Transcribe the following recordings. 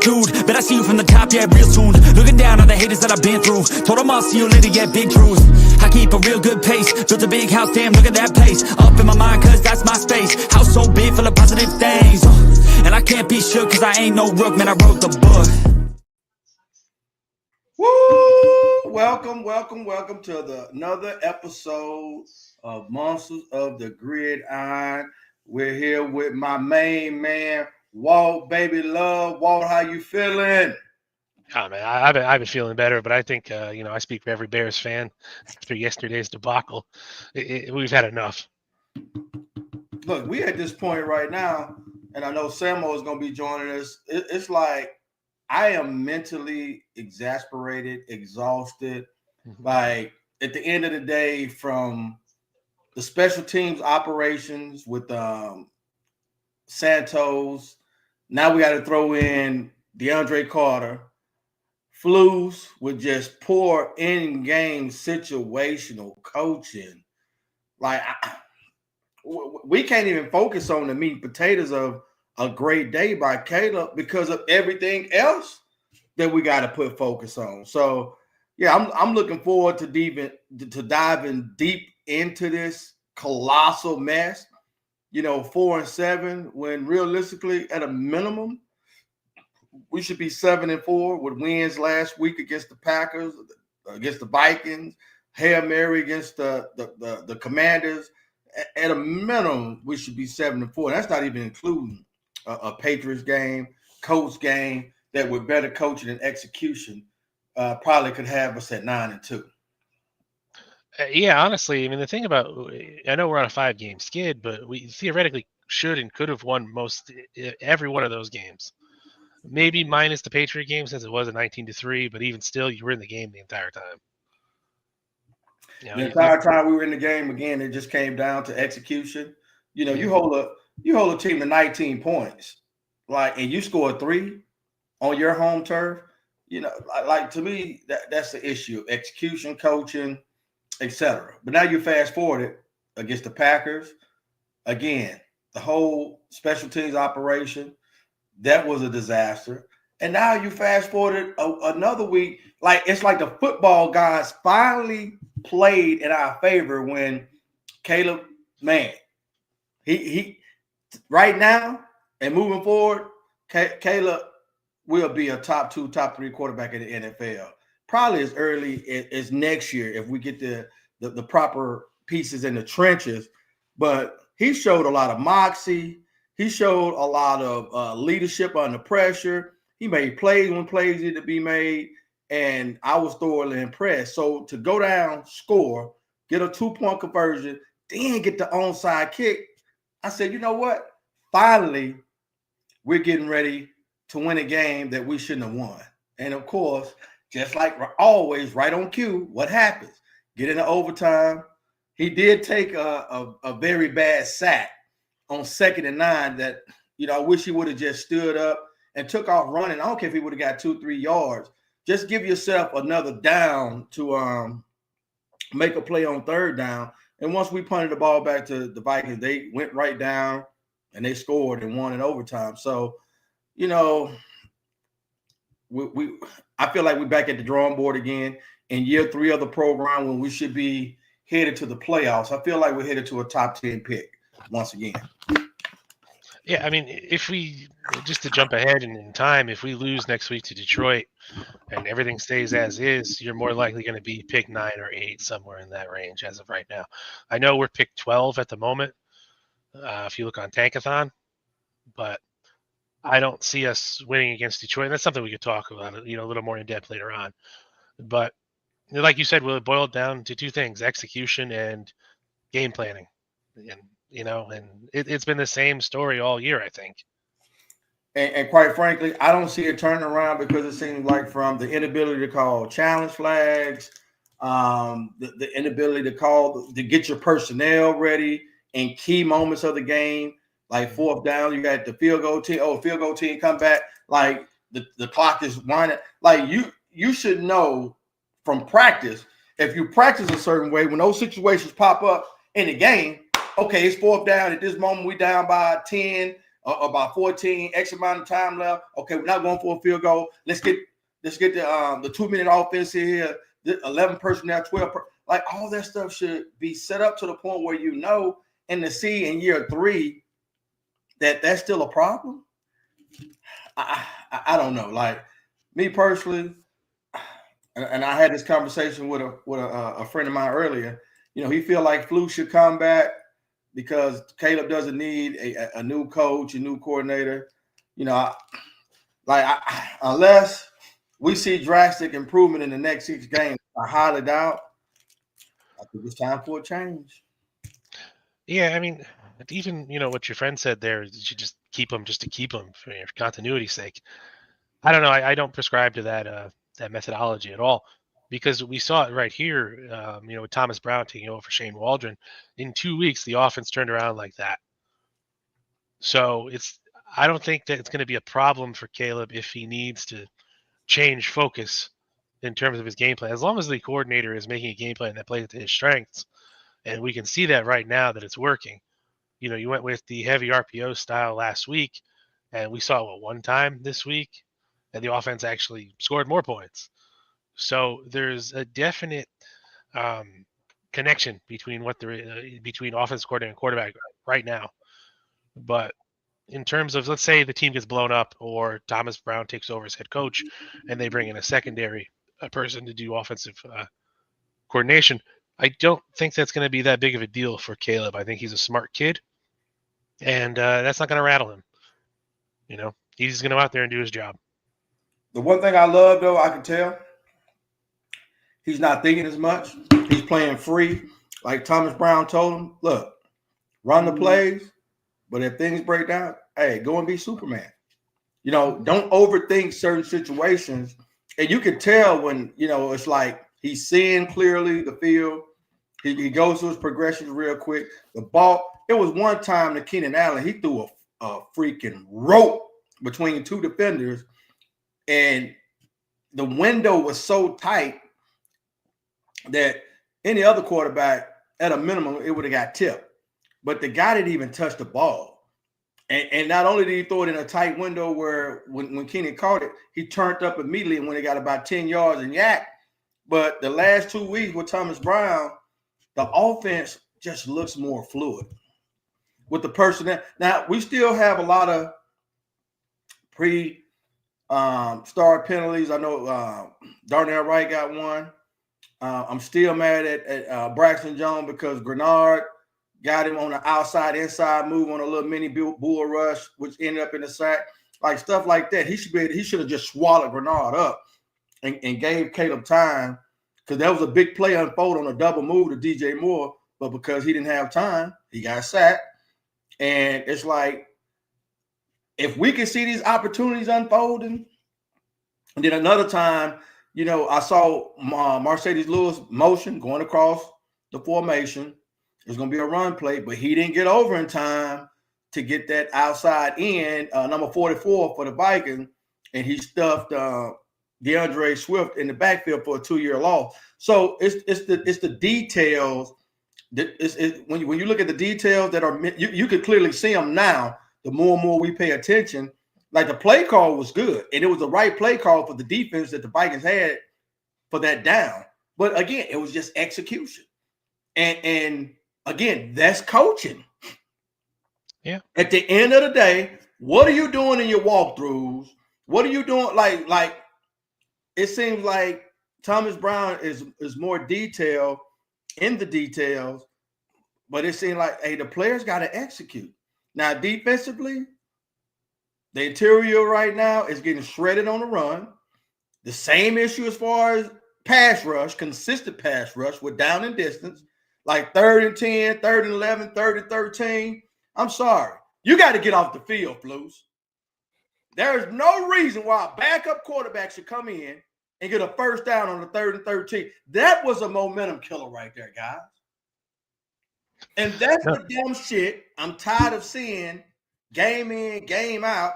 attitude. Bet I see you from the top, yeah, real soon. Looking down on the haters that I've been through. Told them I'll see you later, yeah, big truth. I keep a real good pace. Built a big house, damn, look at that place. Up in my mind, cause that's my space. House so big, full of positive things. And I can't be shook, cause I ain't no rook, man, I wrote the book. Woo! Welcome to another episode of Monsters of the Gridiron. We're here with my main man, Walt, baby love. Walt, how you feeling? Oh, man, I've been feeling better, but I think I speak for every Bears fan after yesterday's debacle. We've had enough. Look, we at this point right now, and I know Samo is going to be joining us. It's like I am mentally exasperated, exhausted. Like at the end of the day, from the special teams operations with Santos, now we got to throw in DeAndre Carter. Flus with just poor in-game situational coaching. Like, we can't even focus on the meat and potatoes of a great day by Caleb because of everything else that we got to put focus on. So, yeah, I'm looking forward to diving deep into this colossal mess. 4-7, when realistically, at a minimum, we should be 7-4 with wins last week against the Packers, against the Vikings, Hail Mary against the Commanders. At a minimum, we should be 7-4. That's not even including a Patriots game, Colts game that with better coaching and execution probably could have us at 9-2. Yeah, honestly, I mean, the thing about, I know we're on a 5-game skid, but we theoretically should and could have won every one of those games. Maybe minus the Patriot game since it was a 19-3, but even still, you were in the game the entire time. The entire time we were in the game, again, it just came down to execution. You hold a team to 19 points, and you score 3 on your home turf. To me, that's the issue: execution, coaching, etc. But now you fast forward it against the Packers. Again, the whole special teams operation. That was a disaster. And now you fast forward another week. It's like the football guys finally played in our favor when Caleb, man, he right now and moving forward, Caleb will be a top 2, top 3 quarterback in the NFL. Probably as early as next year if we get the proper pieces in the trenches. But he showed a lot of moxie. He showed a lot of leadership under pressure. He made plays when plays needed to be made, and I was thoroughly impressed. So to go down, score, get a 2-point conversion, then get the onside kick, I said, you know what? Finally, we're getting ready to win a game that we shouldn't have won. And, of course, just like always, right on cue, what happens? Get into overtime. He did take a very bad sack on 2nd and 9 that, I wish he would have just stood up and took off running. I don't care if he would have got 2-3 yards. Just give yourself another down to make a play on 3rd down. And once we punted the ball back to the Vikings, they went right down and they scored and won in overtime. So, I feel like we're back at the drawing board again in year 3 of the program when we should be headed to the playoffs. I feel like we're headed to a top 10 pick once again. Yeah, I mean, if we, just to jump ahead in time, if we lose next week to Detroit and everything stays as is, you're more likely going to be pick 9 or 8, somewhere in that range as of right now. I know we're pick 12 at the moment, if you look on Tankathon, but I don't see us winning against Detroit. And that's something we could talk about, a little more in depth later on. But like you said, will it boil down to 2 things: execution and game planning. And it's been the same story all year, I think. And quite frankly, I don't see it turning around because it seems like from the inability to call challenge flags, the inability to get your personnel ready in key moments of the game, like 4th down, you got the field goal team come back, like the clock is winding. Like you should know from practice, if you practice a certain way, when those situations pop up in the game, okay, it's 4th down. At this moment, we down by 10. about 14, X amount of time left. Okay, we're not going for a field goal. Let's get the 2-minute offense here. 11 personnel, 12. Like all that stuff should be set up to the point where and to see in year 3 that that's still a problem. I don't know. Like me personally, and I had this conversation with a friend of mine earlier. He feel like Flu should come back because Caleb doesn't need a new coach, a new coordinator. Unless we see drastic improvement in the next 6 games, I highly doubt. I think it's time for a change. Yeah, I mean, even what your friend said there, you should just keep them just to keep them for continuity's sake. I don't know. I don't prescribe to that methodology at all, because we saw it right here. With Thomas Brown taking over for Shane Waldron, in 2 weeks the offense turned around like that. So I don't think that it's going to be a problem for Caleb if he needs to change focus in terms of his game plan, as long as the coordinator is making a game plan that plays to his strengths. And we can see that right now that it's working. You went with the heavy RPO style last week, and we saw it one time this week, and the offense actually scored more points. So there's a definite connection between between offense coordinator and quarterback right now. But in terms of, let's say the team gets blown up or Thomas Brown takes over as head coach and they bring in a secondary person to do offensive coordination, I don't think that's going to be that big of a deal for Caleb. I think he's a smart kid, and that's not going to rattle him. He's going to go out there and do his job. The one thing I love, though, I can tell, he's not thinking as much. He's playing free. Like Thomas Brown told him, look, run the plays, but if things break down, hey, go and be Superman. Don't overthink certain situations. And you can tell when, it's like he's seeing clearly the field. He goes through his progressions real quick. The ball, it was one time to Keenan Allen, he threw a freaking rope between 2 defenders, and the window was so tight that any other quarterback, at a minimum, it would have got tipped. But the guy didn't even touch the ball. And not only did he throw it in a tight window where when Keenan caught it, he turned up immediately and when it got about 10 yards and yak. But the last 2 weeks with Thomas Brown, the offense just looks more fluid with the personnel. Now, we still have a lot of start penalties. I know Darnell Wright got one. I'm still mad at Braxton Jones because Grenard got him on the outside-inside move on a little mini bull rush, which ended up in the sack. Like stuff like that. He should have just swallowed Grenard up and gave Caleb time, because that was a big play unfold on a double move to DJ Moore, but because he didn't have time, he got sacked. And it's like, if we can see these opportunities unfolding, and then another time, I saw Mercedes Lewis motion going across the formation. There's going to be a run play, but he didn't get over in time to get that outside end, number 44 for the Vikings, and he stuffed DeAndre Swift in the backfield for a 2-year loss. So it's the details. When you look at the details that are, you could clearly see them now. The more and more we pay attention, like the play call was good, and it was the right play call for the defense that the Vikings had for that down. But again, it was just execution, and again, that's coaching. Yeah. At the end of the day, what are you doing in your walkthroughs? What are you doing? Like it seems like Thomas Brown is more detailed in the details, but it seems like, hey, the players got to execute. Now, defensively, the interior right now is getting shredded on the run. The same issue as far as pass rush, consistent pass rush with down and distance, like 3rd and 10, 3rd and 11, 3rd and 13. I'm sorry. You got to get off the field, Flus. There is no reason why a backup quarterback should come in and get a first down on the 3rd and 13. That was a momentum killer right there, guys. And that's the damn shit I'm tired of seeing game in, game out.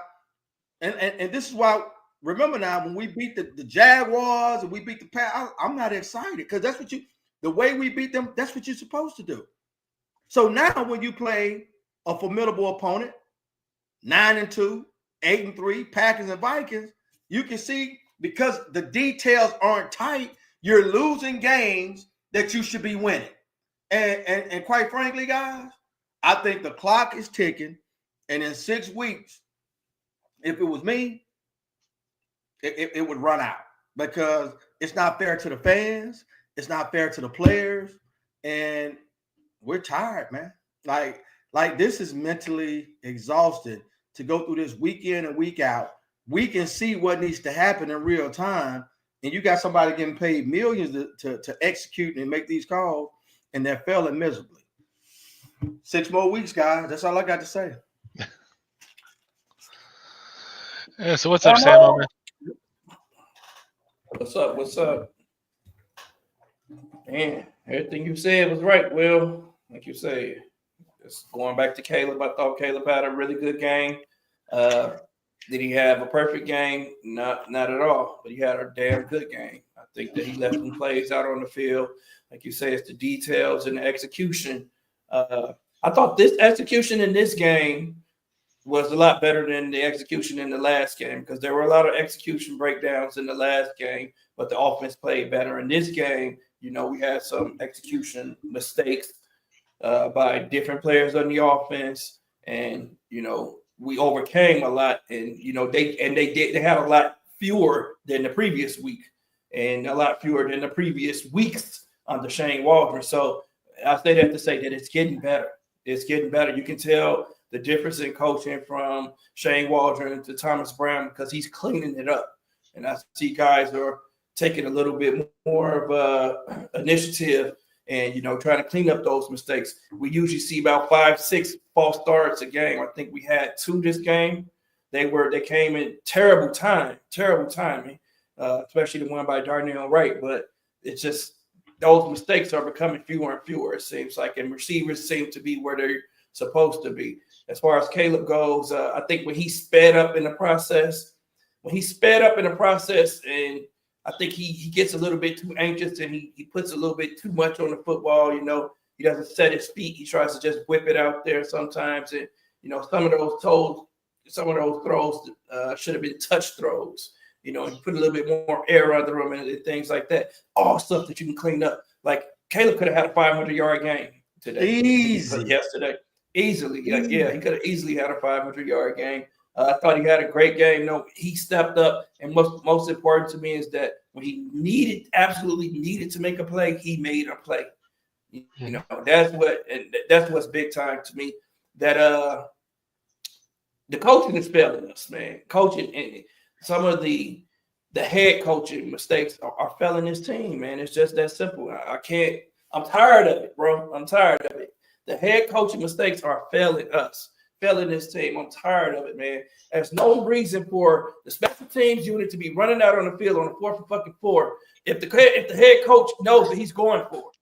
And this is why, remember now, when we beat the Jaguars and we beat the Packers, I'm not excited because that's what the way we beat them, that's what you're supposed to do. So now when you play a formidable opponent 9-2, 8-3, Packers and Vikings, you can see because the details aren't tight, you're losing games that you should be winning. And quite frankly, guys, I think the clock is ticking. And in 6 weeks, if it was me, it would run out because it's not fair to the fans. It's not fair to the players. And we're tired, man. Like this is mentally exhausting to go through this week in and week out. We can see what needs to happen in real time. And you got somebody getting paid millions to execute and make these calls, and they're failing miserably. 6 more weeks, guys. That's all I got to say. Yeah, so what's up, Sam? What's up? What's up? Man, everything you said was right, Will. Like you said, just going back to Caleb, I thought Caleb had a really good game. Did he have a perfect game? Not at all. But he had a damn good game. I think that he left some plays out on the field. Like you say, it's the details and the execution. I thought this execution in this game was a lot better than the execution in the last game because there were a lot of execution breakdowns in the last game, but the offense played better. In this game, we had some execution mistakes by different players on the offense, and we overcame a lot. And they had a lot fewer than the previous week, and a lot fewer than the previous weeks under Shane Waldron. So I say that to say that it's getting better. It's getting better. You can tell the difference in coaching from Shane Waldron to Thomas Brown because he's cleaning it up. And I see guys are taking a little bit more of initiative and, trying to clean up those mistakes. We usually see about 5-6 false starts a game. I think we had 2 this game. They came in terrible timing, especially the one by Darnell Wright. But it's just those mistakes are becoming fewer and fewer, it seems like, and receivers seem to be where they're supposed to be. As far as Caleb goes, I think when he sped up in the process, and I think he gets a little bit too anxious and he puts a little bit too much on the football. He doesn't set his feet. He tries to just whip it out there sometimes. And, some of those throws should have been touch throws. He put a little bit more air under them and things like that. All stuff that you can clean up. Like Caleb could have had a 500-yard game today. Yesterday. Easily. He could have easily had a 500-yard game. I thought he had a great game. He stepped up, and most important to me is that when he absolutely needed to make a play, he made a play. That's what's big time to me. That the coaching is failing us, man. Coaching and some of the head coaching mistakes are failing this team, man. It's just that simple. I'm tired of it, bro. I'm tired of it. The head coaching mistakes are failing us, failing this team. I'm tired of it, man. There's no reason for the special teams unit to be running out on the field on the 4-for-4 if the head coach knows that he's going for it.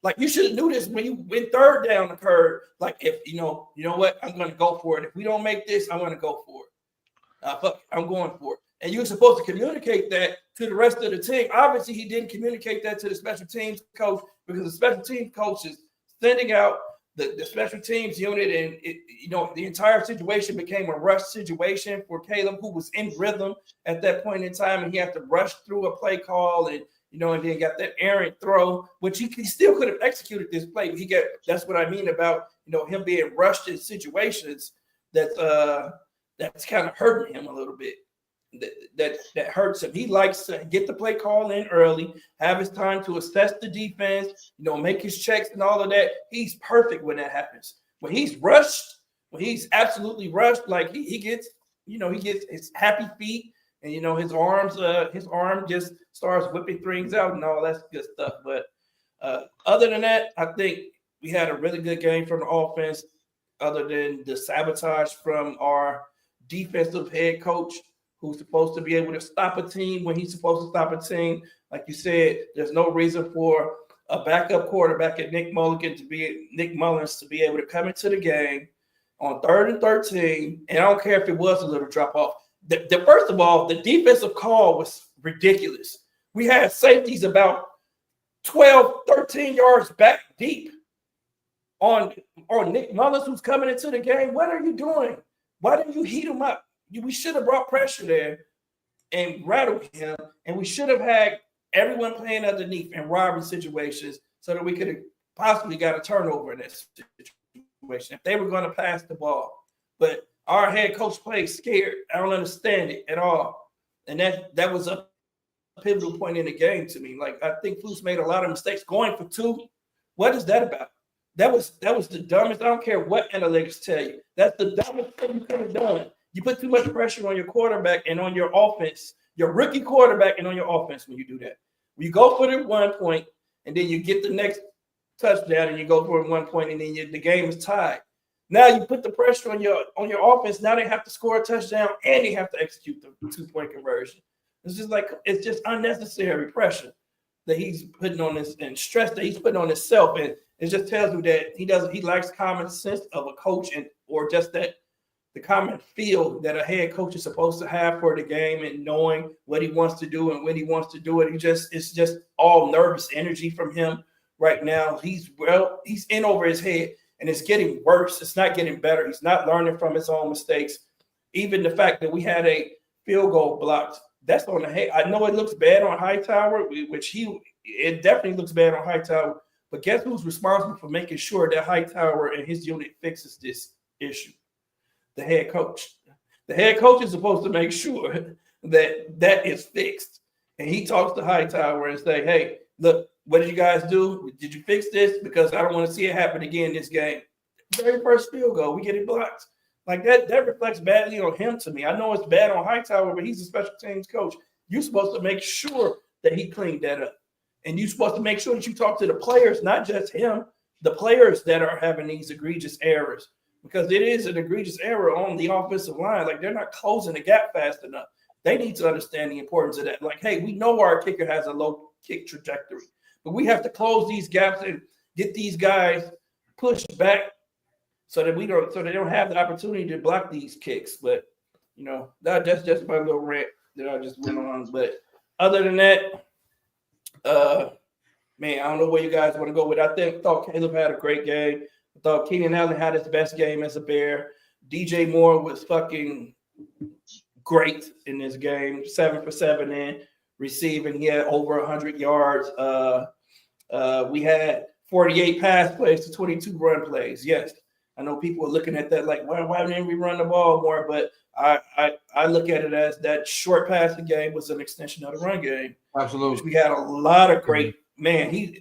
Like, you should have knew this when you went third down occurred. Like, if you know what, I'm going to go for it. If we don't make this, I'm going to go for it. I'm going for it. And you're supposed to communicate that to the rest of the team. Obviously, he didn't communicate that to the special teams coach because the special teams coach is sending out the special teams unit, and the entire situation became a rush situation for Caleb, who was in rhythm at that point in time, and he had to rush through a play call, and then got that errant throw, which he still could have executed this play. But that's what I mean about him being rushed in situations that's kind of hurting him a little bit. That hurts him. He likes to get the play call in early, have his time to assess the defense, make his checks and all of that. He's perfect when that happens. When he's rushed, when he's absolutely rushed, like he gets his happy feet, and his arm just starts whipping things out and all that good stuff. But other than that, I think we had a really good game from the offense, other than the sabotage from our defensive head coach, who's supposed to be able to stop a team when he's supposed to stop a team. Like you said, there's no reason for a backup quarterback at Nick Mullins to be able to come into the game on 3rd and 13. And I don't care if it was a little drop off. First of all, the defensive call was ridiculous. We had safeties about 12, 13 yards back deep on Nick Mullins, who's coming into the game. What are you doing? Why didn't you heat him up? We should have brought pressure there and rattled him, and we should have had everyone playing underneath and robbing situations so that we could have possibly got a turnover in that situation if they were going to pass the ball. But our head coach plays scared. I don't understand it at all. And that was a pivotal point in the game to me. Like, I think Flus made a lot of mistakes going for 2. What is that about? That was the dumbest. I don't care what analytics tell you. That's the dumbest thing you could have done. You put too much pressure on your quarterback and on your offense, your rookie quarterback, and on your offense when you do that. When you go for the 1 point, and then you get the next touchdown, and you go for 1 point, and then the game is tied. Now you put the pressure on your offense. Now they have to score a touchdown, and they have to execute the 2-point conversion. It's just unnecessary pressure that he's putting on this and stress that he's putting on himself, and it just tells you that he lacks common sense of a coach or just that the common feel that a head coach is supposed to have for the game and knowing what he wants to do and when he wants to do it. It's just all nervous energy from him right now. He's in over his head, and it's getting worse. It's not getting better. He's not learning from his own mistakes. Even the fact that we had a field goal blocked, that's on the head. I know it looks bad on Hightower, it definitely looks bad on Hightower. But guess who's responsible for making sure that Hightower and his unit fixes this issue? The head coach. The head coach is supposed to make sure that is fixed. And he talks to Hightower and say, hey, look, what did you guys do? Did you fix this? Because I don't want to see it happen again this game. Very first field goal, we get it blocked. Like that reflects badly on him to me. I know it's bad on Hightower, but he's a special teams coach. You're supposed to make sure that he cleaned that up. And you're supposed to make sure that you talk to the players, not just him, the players that are having these egregious errors. Because it is an egregious error on the offensive line. Like, they're not closing the gap fast enough. They need to understand the importance of that. Like, hey, we know our kicker has a low kick trajectory, but we have to close these gaps and get these guys pushed back so that they don't have the opportunity to block these kicks. But that's just my little rant that I just went on. But other than that, man, I don't know where you guys want to go with. I thought Caleb had a great game. I thought Keenan Allen had his best game as a Bear. DJ Moore was fucking great in this game. 7 for 7 in receiving. He had over 100 yards. We had 48 pass plays to 22 run plays. Yes, I know people are looking at that like, why didn't we run the ball more? But I look at it as that short passing game was an extension of the run game. Absolutely. We had a lot of great and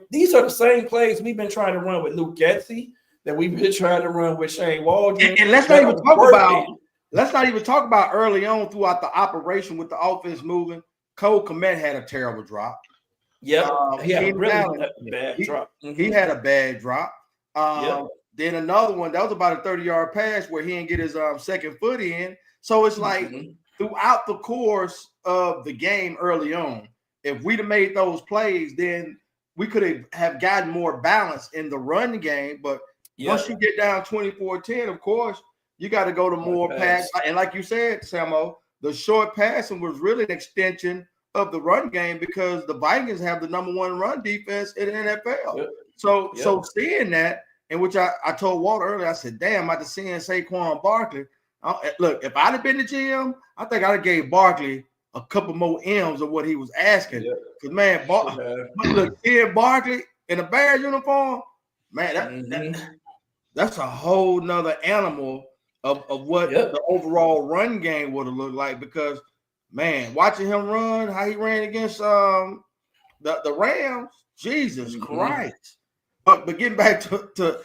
these are the same plays we've been trying to run with Luke Getsy, that we've been trying to run with Shane Waldron. And let's not even talk about early on throughout the operation with the offense moving. Cole Kmet had a terrible drop. Yeah, he had a really bad drop. He had a bad drop. Then another one that was about a 30-yard pass where he didn't get his second foot in. So it's like throughout the course of the game early on, if we'd have made those plays, then we could have gotten more balance in the run game. But once you get down 24-10, of course, you got to go to more pass. And like you said, Samo, the short passing was really an extension of the run game because the Vikings have the number 1 run defense in the NFL. So seeing that, in which I told Walter earlier, I said, damn, after seeing Saquon Barkley, look, if I'd have been the GM, I think I'd have gave Barkley a couple more M's of what he was asking. Because, man, look, Ken Barkley in a Bears uniform, man, that's a whole nother animal of what the overall run game would have looked like. Because, man, watching him run, how he ran against the Rams, Jesus Christ. But getting back to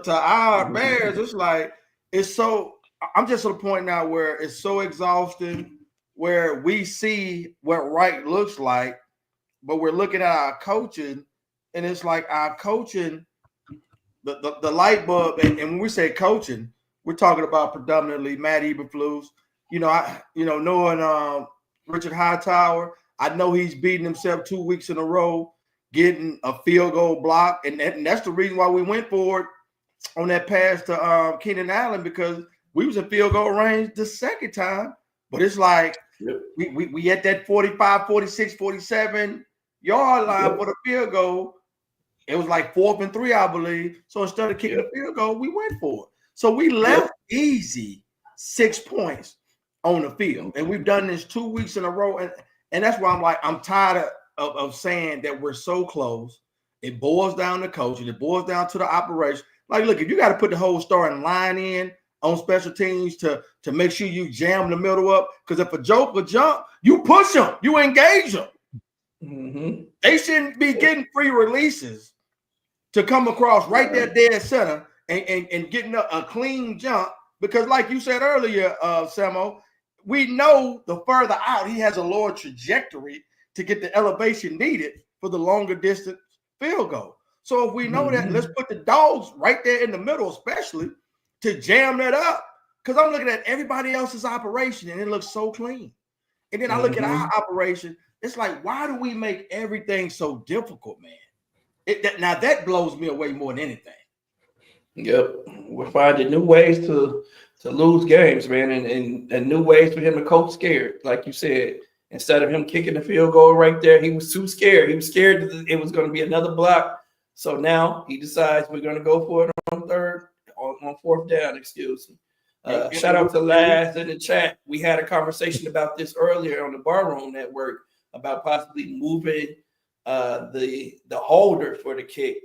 our Bears, it's like I'm just at a point now where it's so exhausting, where we see what right looks like, but we're looking at our coaching, and it's like our coaching, the light bulb, and when we say coaching, we're talking about predominantly Matt Eberflus. Knowing Richard Hightower, I know he's beating himself 2 weeks in a row, getting a field goal block, and that's the reason why we went for it on that pass to Keenan Allen, because we was in field goal range the second time. But it's like we at that 45, 46, 47 yard line for the field goal. It was like 4th and 3, I believe. So instead of kicking the field goal, we went for it. So we left easy 6 points on the field. And we've done this 2 weeks in a row. And that's why I'm like, I'm tired of saying that we're so close. It boils down to coaching. It boils down to the operation. Like, look, if you got to put the whole starting line in on special teams to make sure you jam the middle up, because if a joker jump, you push them, you engage them. Mm-hmm. They shouldn't be getting free releases to come across right there dead center and getting a clean jump, because like you said earlier, Samo, we know the further out he has a lower trajectory to get the elevation needed for the longer distance field goal. So if we know that, let's put the dogs right there in the middle, especially to jam that up, because I'm looking at everybody else's operation and it looks so clean. And then I look at our operation, it's like, why do we make everything so difficult, man? Now that blows me away more than anything. Yep, we're finding new ways to lose games, man, and new ways for him to coach scared. Like you said, instead of him kicking the field goal right there, he was too scared. He was scared that it was going to be another block. So now he decides we're going to go for it on fourth down. Excuse me. Shout out to Laz in the chat. We had a conversation about this earlier on the Barroom Network about possibly moving the holder for the kick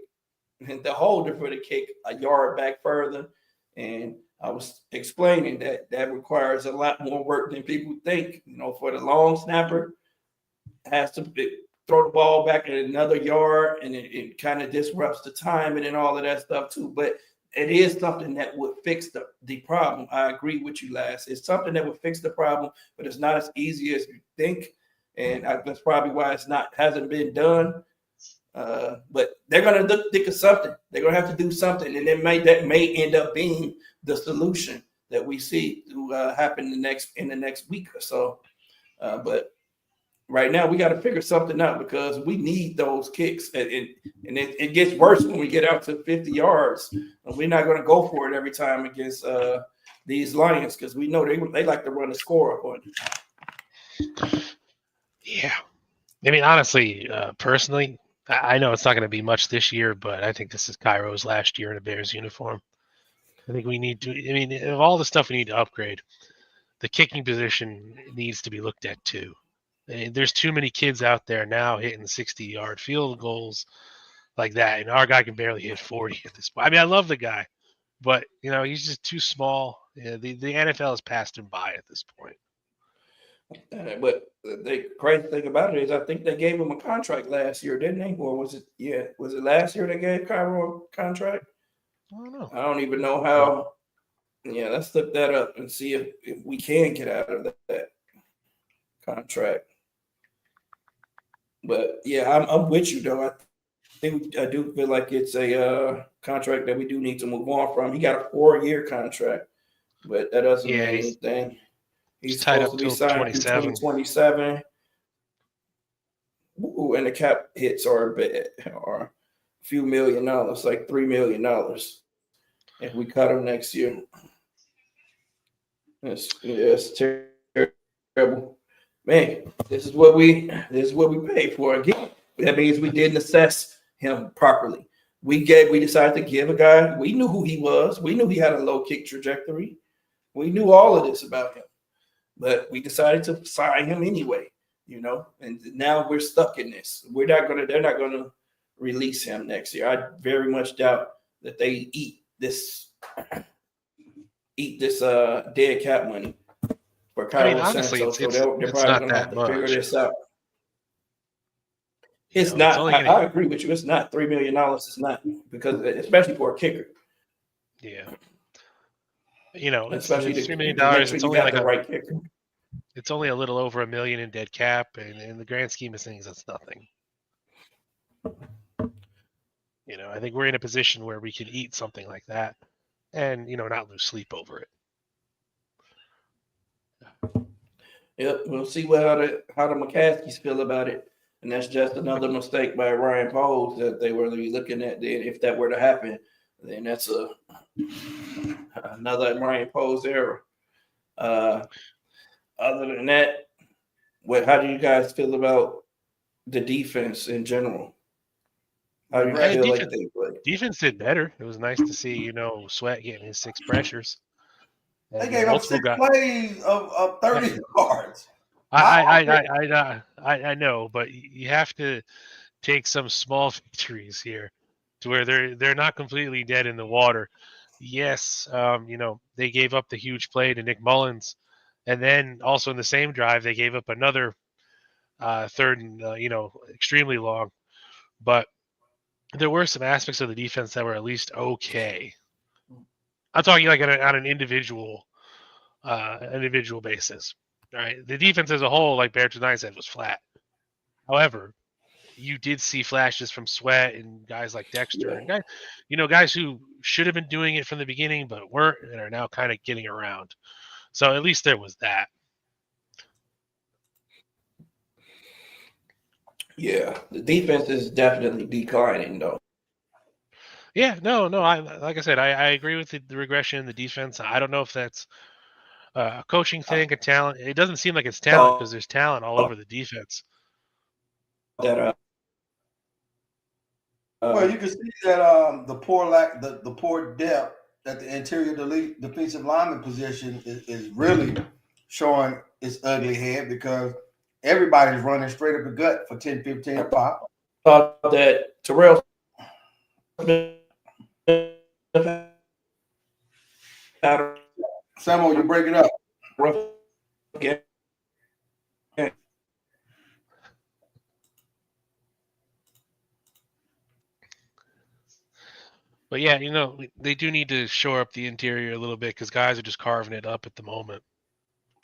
a yard back further. And I was explaining that requires a lot more work than people think. You know, for the long snapper, has to throw the ball back at another yard, and it kind of disrupts the timing and all of that stuff too. But it is something that would fix the problem. I agree with you, Laz. It's something that would fix the problem, but it's not as easy as you think. And that's probably why hasn't been done. But they're going to think of something. They're going to have to do something, and that may end up being the solution that we see to happen in the next week or so. But right now, we got to figure something out, because we need those kicks, and it gets worse when we get out to 50 yards. And we're not going to go for it every time against these Lions, because we know they like to run the score up on you. Yeah. I mean, honestly, personally, I know it's not going to be much this year, but I think this is Cairo's last year in a Bears uniform. I think we need to, I mean, of all the stuff we need to upgrade, the kicking position needs to be looked at too. There's too many kids out there now hitting 60-yard field goals like that, and our guy can barely hit 40 at this point. I mean, I love the guy, but, he's just too small. The NFL has passed him by at this point. But the crazy thing about it is, I think they gave him a contract last year, didn't they? Or was it? Yeah, was it last year they gave Cairo a contract? I don't know. I don't even know how. Yeah, let's look that up and see if we can get out of that contract. But yeah, I'm with you though. I do feel like it's a contract that we do need to move on from. He got a 4-year contract, but that doesn't mean anything. He's tied supposed up to be till signed 2027. Ooh, and the cap hits are a few $1 million, like $3 million, if we cut him next year. It's terrible, man. This is what we pay for. Again, that means we didn't assess him properly. We decided to give a guy. We knew who he was. We knew he had a low kick trajectory. We knew all of this about him. But we decided to sign him anyway, and now we're stuck in this. They're not gonna release him next year. I very much doubt that they eat this dead cap money for Kyle. I mean, honestly, Santos, it's they're not probably gonna that have to much. figure this out. It's not. I agree with you. It's not $3 million. It's not, because especially for a kicker. Yeah. Especially it's $3 million. It's only like the right kicker. It's only a little over $1 million in dead cap, and in the grand scheme of things, that's nothing. I think we're in a position where we can eat something like that, and not lose sleep over it. Yep, we'll see how the McCaskies feel about it, and that's just another mistake by Ryan Poles that they were looking at. Then, if that were to happen, then that's another Ryan Poles error. Other than that, how do you guys feel about the defense in general? How do you feel like they play? Defense did better. It was nice to see, Sweat getting his 6 pressures. They gave up 6 plays of 30 yards. I know, but you have to take some small victories here to where they're not completely dead in the water. Yes, they gave up the huge play to Nick Mullins, and then also in the same drive they gave up another third and extremely long. But there were some aspects of the defense that were at least okay. I'm talking like on an individual basis. All right, the defense as a whole, like Bear tonight said, was flat. However, you did see flashes from Sweat and guys like Dexter and guys who should have been doing it from the beginning but weren't and are now kind of getting around. So at least there was that. Yeah, the defense is definitely declining, though. Yeah, no. Like I said, I agree with the regression in the defense. I don't know if that's a coaching thing, a talent. It doesn't seem like it's talent because there's talent all over the defense. That well, you can see that the poor depth at the interior defensive lineman position is really showing its ugly head because everybody's running straight up the gut for 10, 15 pop. That Terrell Samuel, you break it up. But yeah, they do need to shore up the interior a little bit because guys are just carving it up at the moment.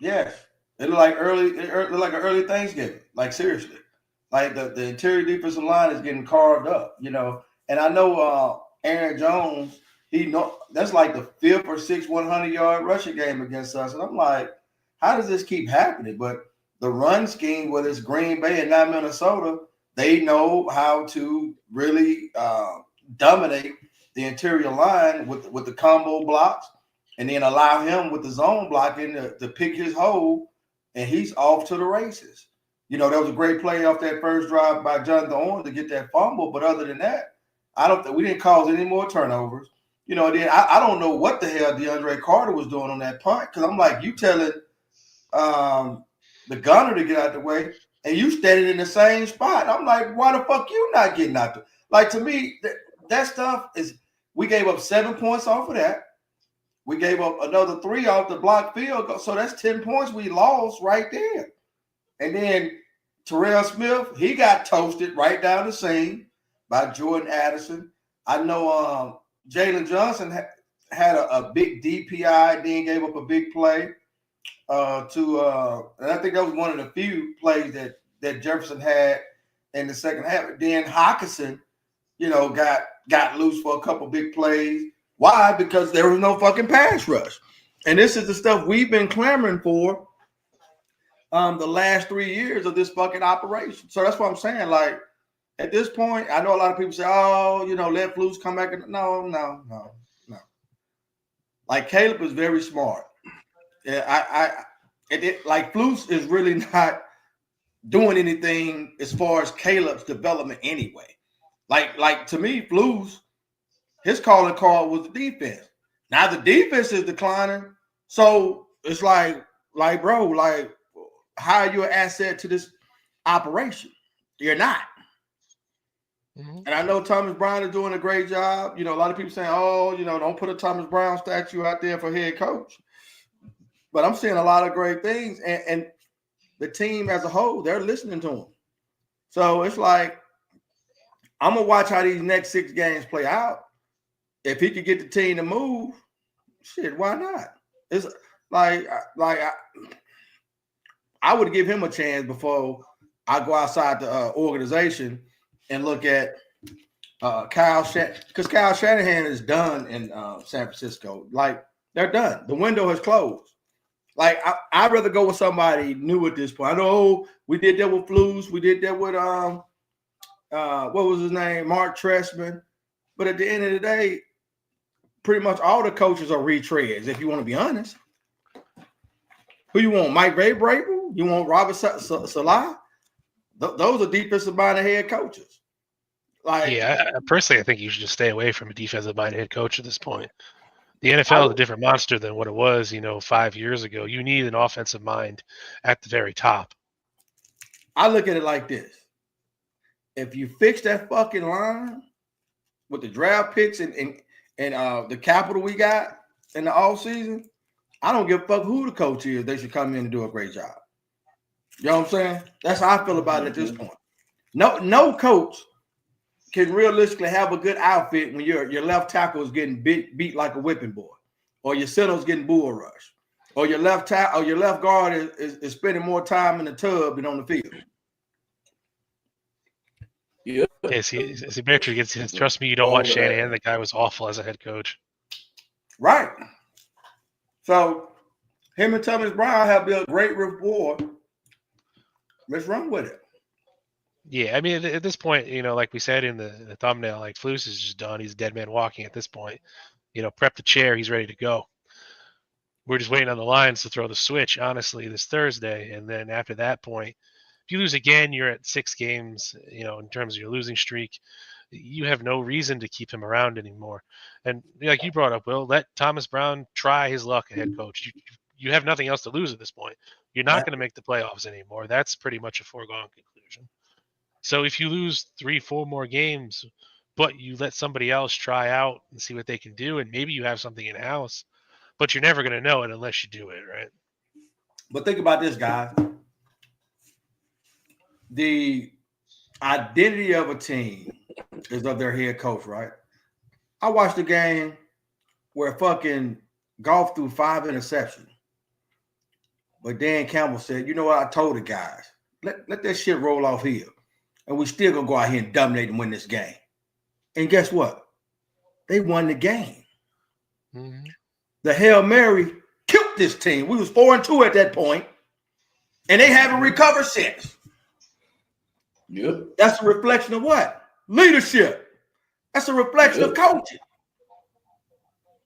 Yes, it looked like an early Thanksgiving. Like seriously, like the interior defensive line is getting carved up. And I know Aaron Jones. That's like the 5th or 6th 100-yard rushing game against us, and I'm like, how does this keep happening? But the run scheme, whether it's Green Bay and not Minnesota, they know how to really dominate the interior line with the combo blocks, and then allow him with the zone blocking to pick his hole, and he's off to the races. That was a great play off that first drive by Jonathan Owens to get that fumble, but other than that, we didn't cause any more turnovers. Then I don't know what the hell DeAndre Carter was doing on that punt because I'm like, you telling the gunner to get out the way, and you standing in the same spot. I'm like, why the fuck you not getting out there? Like, to me, that stuff is – we gave up 7 points off of that. We gave up another 3 off the block field goal. So that's 10 points we lost right there. And then Terrell Smith, he got toasted right down the seam by Jordan Addison. I know Jalen Johnson had a big DPI, then gave up a big play and I think that was one of the few plays that Jefferson had in the second half. Then Hockenson, got loose for a couple big plays. Why? Because there was no fucking pass rush. And this is the stuff we've been clamoring for the last 3 years of this fucking operation. So that's what I'm saying. Like, at this point, I know a lot of people say, let Flus come back. No. Like, Caleb is very smart. Yeah, like Flus is really not doing anything as far as Caleb's development anyway. Like to me, Flus, his calling card was the defense. Now the defense is declining, so it's like bro, like how are you an asset to this operation? You're not. Mm-hmm. And I know Thomas Brown is doing a great job. A lot of people saying, don't put a Thomas Brown statue out there for head coach. But I'm seeing a lot of great things, and the team as a whole, they're listening to him. So it's like, I'm going to watch how these next 6 games play out. If he could get the team to move, shit, why not? It's like I would give him a chance before I go outside the organization and look at Kyle Shanahan, because Kyle Shanahan is done in San Francisco. Like, they're done. The window has closed. Like, I'd rather go with somebody new at this point. I know we did that with Flus. We did that with what was his name? Mark Trestman. But at the end of the day, pretty much all the coaches are retreads, if you want to be honest. Who you want? Mike Vrabel? You want Robert Salah? Those are defensive-minded head coaches. Personally, I think you should just stay away from a defensive-minded head coach at this point. The NFL is a different monster than what it was, 5 years ago. You need an offensive mind at the very top. I look at it like this. If you fix that fucking line with the draft picks and the capital we got in the offseason, I don't give a fuck who the coach is. They should come in and do a great job. You know what I'm saying? That's how I feel about it at this point. No coach can realistically have a good outfit when your left tackle is getting beat like a whipping boy, or your center's getting bull rushed, or your left guard is spending more time in the tub than on the field. Yeah, see, Beatrice gets his. Trust me, you don't want Shanahan. The guy was awful as a head coach. Right. So him and Thomas Brown have built great rapport. Let's run with it. Yeah, I mean, at this point, like we said in the thumbnail, like Flus is just done. He's a dead man walking at this point. Prep the chair. He's ready to go. We're just waiting on the Lions to throw the switch, honestly, this Thursday. And then after that point, if you lose again, you're at 6 games, in terms of your losing streak. You have no reason to keep him around anymore. And like you brought up, Will, let Thomas Brown try his luck at head coach. You have nothing else to lose at this point. You're not going to make the playoffs anymore. That's pretty much a foregone conclusion. So if you lose 3-4 more games, but you let somebody else try out and see what they can do, and maybe you have something in-house, but you're never going to know it unless you do it, right? But think about this, guys. The identity of a team is of their head coach, right? I watched a game where fucking Goff threw 5 interceptions. But Dan Campbell said, you know what? I told the guys, let that shit roll off here. And we still going to go out here and dominate and win this game. And guess what? They won the game. Mm-hmm. The Hail Mary killed this team. We was 4-2 at that point, and they haven't recovered since. Yep. That's a reflection of what? Leadership. That's a reflection of coaching.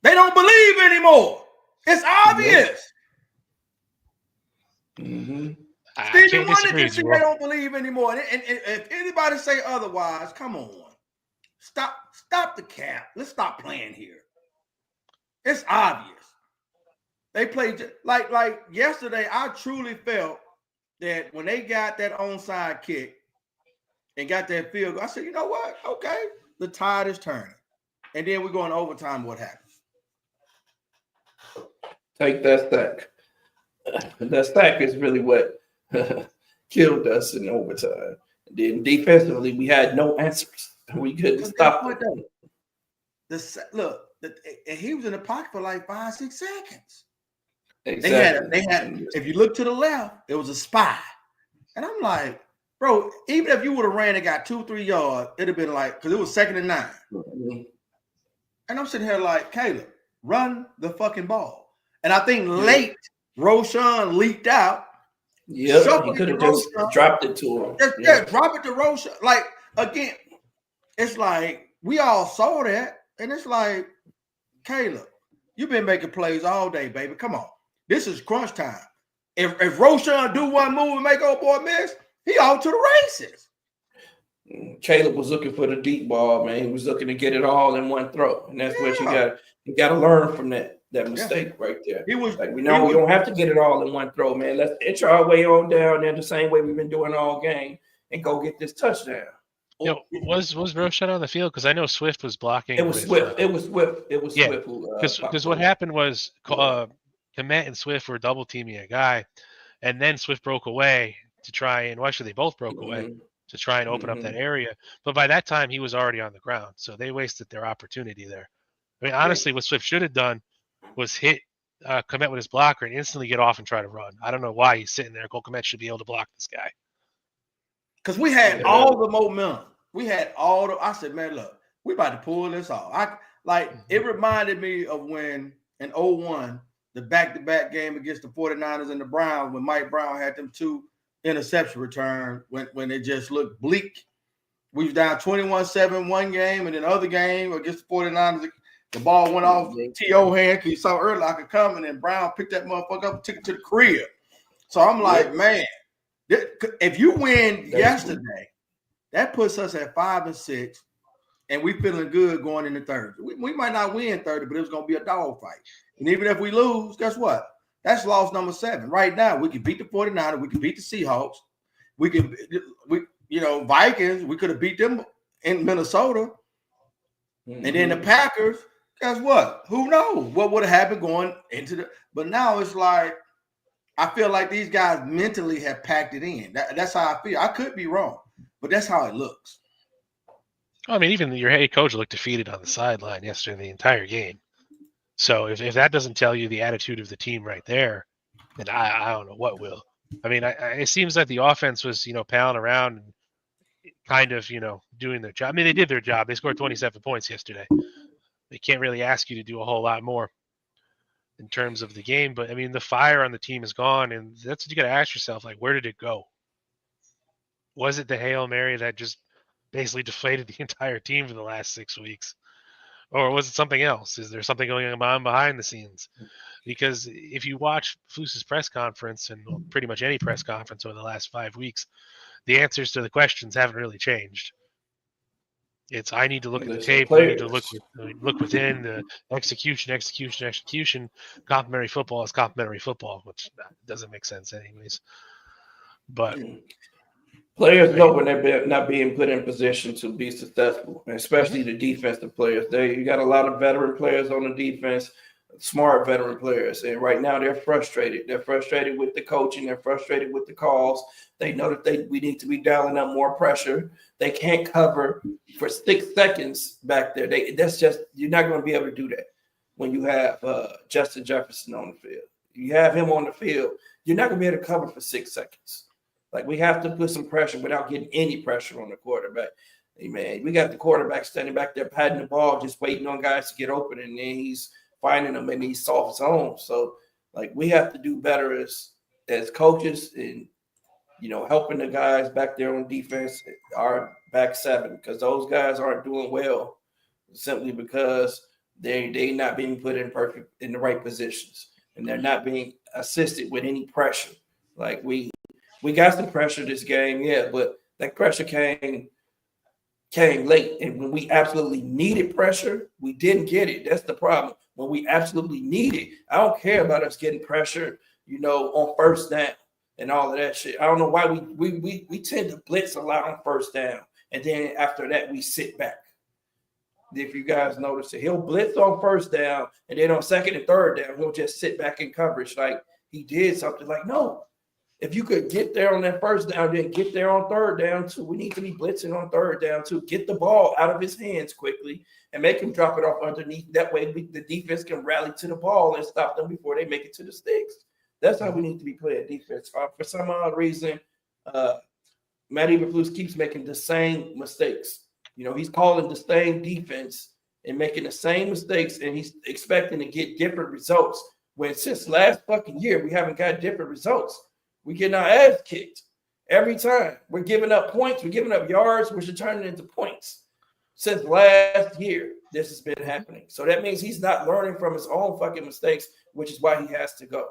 They don't believe anymore. It's obvious. Mm-hmm. Stevie Wonder can say they don't believe anymore. And if anybody say otherwise, come on. Stop the cap. Let's stop playing here. It's obvious. They played like yesterday. I truly felt that when they got that onside kick and got that field goal, I said, you know what? Okay, the tide is turning. And then we go in overtime. What happens? Take that stack. That stack is really what killed us in overtime. And then defensively, we had no answers. We couldn't stop it. And he was in the pocket for like 5-6 seconds. Exactly. They had. If you look to the left, it was a spy, and I'm like, bro, even if you would have ran and got 2-3 yards, it'd have been like, because it was 2nd and 9. Mm-hmm. And I'm sitting here like, Caleb, run the fucking ball. And I think late, Roshan leaked out. Yeah, he could have just dropped it to him. Drop it to Roshan. Like, again, it's like we all saw that, and it's like, Caleb, you've been making plays all day, baby. Come on. This is crunch time. If Roshan do one move and make old boy miss, he out to the races. Caleb was looking for the deep ball, man. He was looking to get it all in one throw. And that's what you got to learn from that mistake right there. He was like, we don't have to get it all in one throw, man. Let's inch our way on down there the same way we've been doing all game and go get this touchdown. Was Roshan on the field? Because I know Swift was blocking. It was Swift. It was Swift. Because what happened was Komet and Swift were double teaming a guy, and then Swift broke away to try and actually they both broke away to try and open up that area. But by that time he was already on the ground, so they wasted their opportunity there. I mean, honestly, what Swift should have done was hit Komet with his blocker and instantly get off and try to run. I don't know why he's sitting there. Cole Komet should be able to block this guy. Because we had all the momentum. We had all the. I said, man, look, we about to pull this off. It reminded me of when in 2001, the back-to-back game against the 49ers and the Browns, when Mike Brown had them 2 interception return when it just looked bleak. We was down 21-7 one game, and then the other game against the 49ers, the ball went off T.O. hand because he saw Urlacher coming, and Brown picked that motherfucker up and took it to the crib. So I'm like, man, if you win yesterday, that puts us at 5-6, and we feeling good going into Thursday. We might not win Thursday, but it was going to be a dog fight. And even if we lose, guess what? That's loss number 7. Right now, we can beat the 49ers. We can beat the Seahawks. Vikings, we could have beat them in Minnesota. Mm-hmm. And then the Packers, guess what? Who knows what would have happened going into the – but now it's like I feel like these guys mentally have packed it in. That's how I feel. I could be wrong, but that's how it looks. I mean, even your head coach looked defeated on the sideline yesterday the entire game. So if that doesn't tell you the attitude of the team right there, then I don't know what will. I mean, it seems like the offense was, pounding around and kind of, doing their job. I mean, they did their job. They scored 27 points yesterday. They can't really ask you to do a whole lot more in terms of the game. But, I mean, the fire on the team is gone, and that's what you got to ask yourself, like, where did it go? Was it the Hail Mary that just basically deflated the entire team for the last 6 weeks? Or was it something else? Is there something going on behind the scenes? Because if you watch Flus's press conference and pretty much any press conference over the last 5 weeks, the answers to the questions haven't really changed. It's I need to look at the tape. I need to look within the execution. Complementary football is complementary football, which doesn't make sense anyways. But players know when they're not being put in position to be successful, especially the defensive players. You got a lot of veteran players on the defense, smart veteran players, and right now they're frustrated. They're frustrated with the coaching. They're frustrated with the calls. They know that we need to be dialing up more pressure. They can't cover for 6 seconds back there. You're not going to be able to do that when you have Justin Jefferson on the field. You have him on the field. You're not going to be able to cover for 6 seconds. Like, we have to put some pressure without getting any pressure on the quarterback. Hey, man, we got the quarterback standing back there patting the ball, just waiting on guys to get open, and then he's finding them in these soft zones. So, like, we have to do better as coaches and, helping the guys back there on defense, our back 7, because those guys aren't doing well simply because they're not being put in the right positions, and they're not being assisted with any pressure. Like, we got some pressure this game, yeah, but that pressure came late. And when we absolutely needed pressure, we didn't get it. That's the problem. When we absolutely need it, I don't care about us getting pressure, on first down and all of that shit. I don't know why we tend to blitz a lot on first down. And then after that, we sit back. If you guys notice it, he'll blitz on first down, and then on second and third down, he'll just sit back in coverage like he did something. Like, no. If you could get there on that first down, then get there on third down too. We need to be blitzing on third down too. Get the ball out of his hands quickly and make him drop it off underneath. That way the defense can rally to the ball and stop them before they make it to the sticks. That's how we need to be playing defense. For some odd reason, Matt Eberflus keeps making the same mistakes. He's calling the same defense and making the same mistakes, and he's expecting to get different results. When since last fucking year, we haven't got different results. We're getting our ass kicked every time. We're giving up points. We're giving up yards, which are turning into points. Since last year, this has been happening. So that means he's not learning from his own fucking mistakes, which is why he has to go.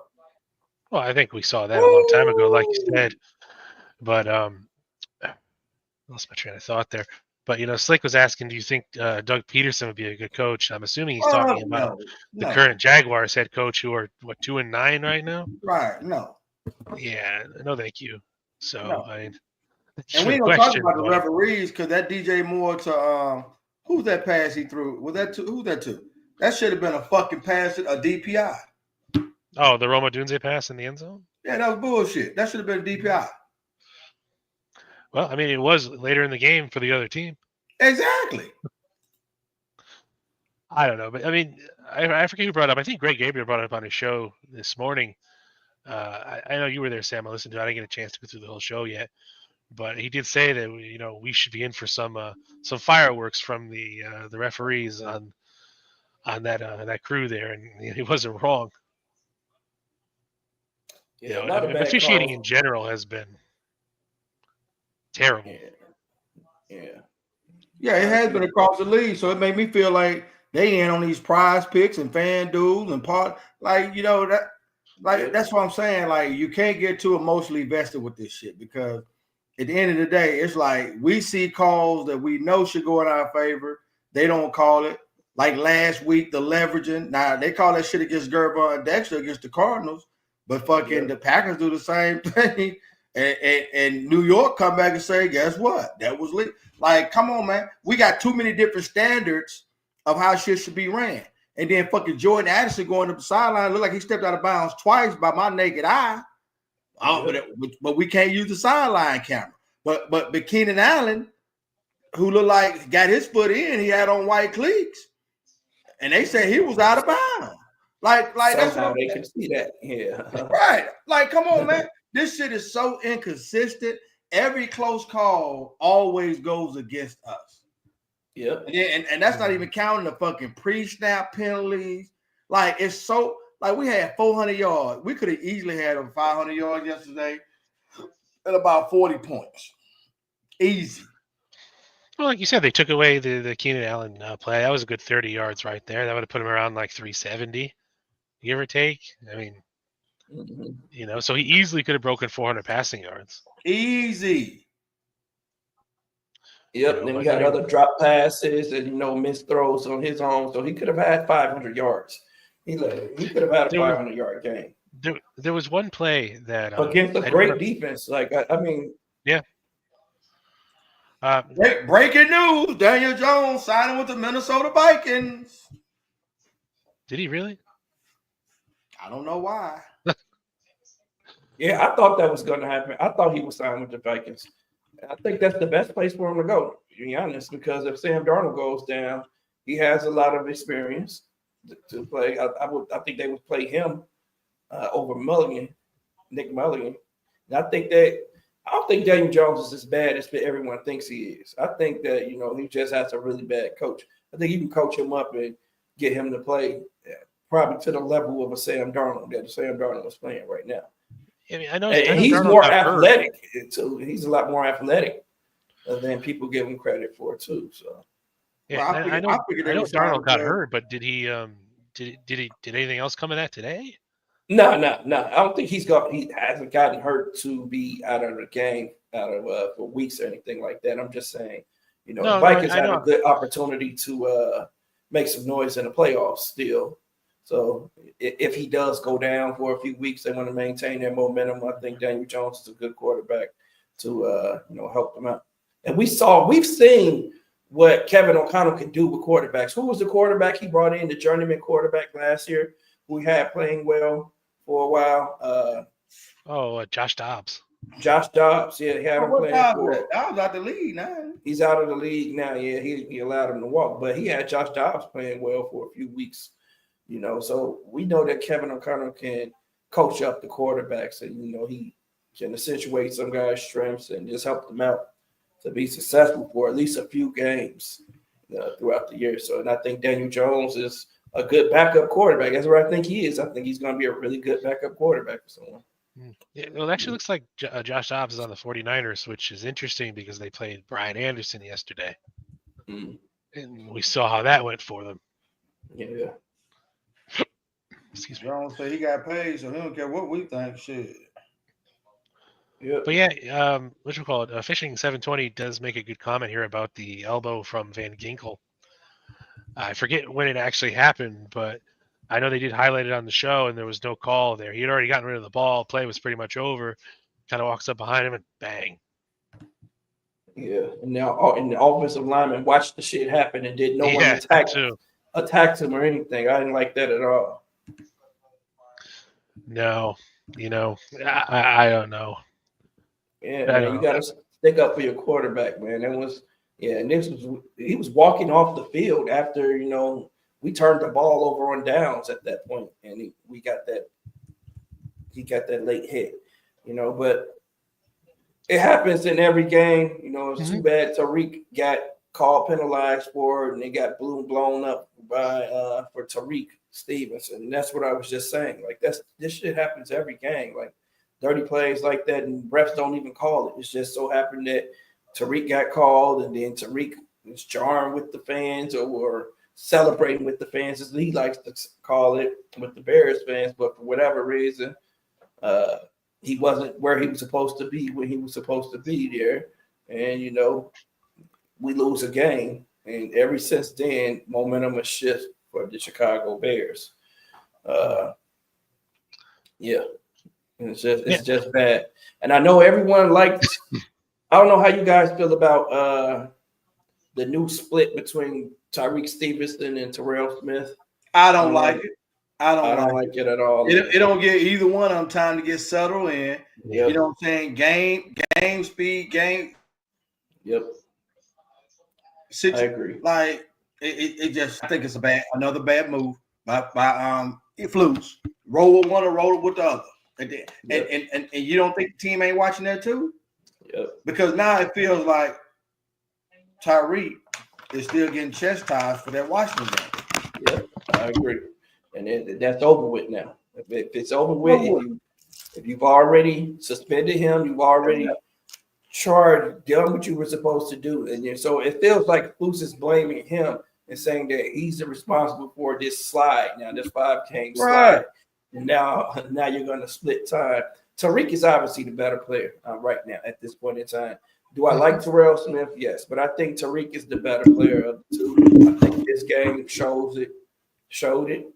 Well, I think we saw that a long time ago, like you said. But I lost my train of thought there. But, Slick was asking, do you think Doug Peterson would be a good coach? I'm assuming he's talking about the current Jaguars head coach, who are, 2-9 right now? Right, no. Yeah, no, thank you. So, no. and we ain't gonna talk about the referees because that DJ Moore to who's that pass he threw? Was that to who's that to? That should have been a fucking pass, a DPI. Oh, the Roma Dunze pass in the end zone? Yeah, that was bullshit. That should have been a DPI. Well, I mean, it was later in the game for the other team. Exactly. I don't know, but I mean, I forget who brought up. I think Greg Gabriel brought it up on his show this morning. I know you were there, Sam. I listened to it. I didn't get a chance to go through the whole show yet, but he did say that we should be in for some fireworks from the referees on that crew there, and he wasn't wrong. Yeah, officiating in general has been terrible. Yeah, it has been across the league, so it made me feel like they in on these prize picks and FanDuel and part that. Like, that's what I'm saying. Like, you can't get too emotionally vested with this shit because at the end of the day, it's like we see calls that we know should go in our favor. they don't call it. Like last week, the leveraging. Now they call that shit against Gerber and Dexter against the Cardinals, but fucking the Packers do the same thing. And New York come back and say, guess what? That was lit. Like, come on, man. We got too many different standards of how shit should be ran. And then fucking Jordan Addison going up the sideline looked like he stepped out of bounds twice by my naked eye. But we can't use the sideline camera. But Keenan Allen, who looked like got his foot in, he had on white cleats. And they said he was out of bounds. Like that's how they can see that. Yeah. Right. Like, come on, man. This shit is so inconsistent. Every close call always goes against us. Yep. And that's not even counting the fucking pre-snap penalties. Like, it's so like we had 400 yards. We could have easily had over 500 yards yesterday at about 40 points. Easy. Well, like you said, they took away the Keenan Allen play. That was a good 30 yards right there. That would have put him around like 370, give or take. I mean, so he easily could have broken 400 passing yards. Easy. Yep. Then we had other drop passes and missed throws on his own, so he could have had 500 yards. He could have had a 500-yard game. There was one play that against a great defense. Like I mean, yeah. Breaking news: Daniel Jones signing with the Minnesota Vikings. Did he really? I don't know why. Yeah, I thought that was going to happen. I thought he was signing with the Vikings. I think that's the best place for him to go, to be honest, because if Sam Darnold goes down, he has a lot of experience to play. I think they would play him over Nick Mulligan. And I don't think Daniel Jones is as bad as everyone thinks he is. I think that, he just has a really bad coach. I think you can coach him up and get him to play probably to the level of a Sam Darnold that Sam Darnold is playing right now. I mean, I know he's more athletic. So he's a lot more athletic than people give him credit for too. So yeah, I know Darnold got hurt, but did he? Did anything else come of that today? No. I don't think he hasn't gotten hurt to be out of the game for weeks or anything like that. I'm just saying, the Vikings had a good opportunity to make some noise in the playoffs still. So if he does go down for a few weeks, they want to maintain their momentum. I think Daniel Jones is a good quarterback to help them out. And we've seen what Kevin O'Connell can do with quarterbacks. Who was the quarterback he brought in, the journeyman quarterback last year, who he had playing well for a while? Josh Dobbs. Josh Dobbs, yeah, he had him playing. Dobbs out the league now. He's out of the league now. Yeah, he allowed him to walk, but he had Josh Dobbs playing well for a few weeks. So we know that Kevin O'Connell can coach up the quarterbacks, and he can accentuate some guys' strengths and just help them out to be successful for at least a few games throughout the year. So, and I think Daniel Jones is a good backup quarterback. That's what I think he is. I think he's going to be a really good backup quarterback for someone. Yeah, well, it actually looks like Josh Dobbs is on the 49ers, which is interesting because they played Brian Anderson yesterday. And we saw how that went for them. Yeah. Excuse me. Jones said he got paid, so he don't care what we think. Shit. Yeah. But yeah, what you call it? Fishing 720 does make a good comment here about the elbow from Van Ginkel. I forget when it actually happened, but I know they did highlight it on the show, and there was no call there. He had already gotten rid of the ball. Play was pretty much over. Kind of walks up behind him and bang. Yeah, and now the offensive lineman watched the shit happen and did no one attacked him or anything. I didn't like that at all. No, I don't know. Yeah, man, you got to stick up for your quarterback, man. And he was walking off the field after we turned the ball over on downs at that point, and he got that late hit, but it happens in every game. It's too bad Tariq got penalized for it, and they got blown up by for Tariq Stevenson. And that's what I was just saying. Like this shit happens every game. Like dirty plays like that, and refs don't even call it. It's just so happened that Tariq got called, and then Tariq was jarring with the fans or celebrating with the fans, as he likes to call it, with the Bears fans. But for whatever reason, he wasn't where he was supposed to be when he was supposed to be there. And, we lose a game And ever since then, momentum has shifted for the Chicago Bears. Yeah. And it's just bad. And I know everyone likes. I don't know how you guys feel about the new split between Tyreek Stevenson and Terrell Smith. I don't like it. I don't like it at all. It don't give either one of them time to get settled in. Yep. You know what I'm saying? Game speed, game. Yep. I agree. Like it just, I think it's another bad move by Flus. Roll with one or roll with the other. And you don't think the team ain't watching that too? Yep. Because now it feels like Tyreek is still getting chastised for that Washington game. Yep, I agree. And that's over with now. If it's over with, if you've already suspended him, you've already done what you were supposed to do. And so it feels like Flus is blaming him and saying that he's responsible for this slide. Now, this 5-game slide. And now you're going to split time. Tyreek is obviously the better player right now at this point in time. Do I like Terrell Smith? Yes, but I think Tyreek is the better player of the two. I think this game showed it.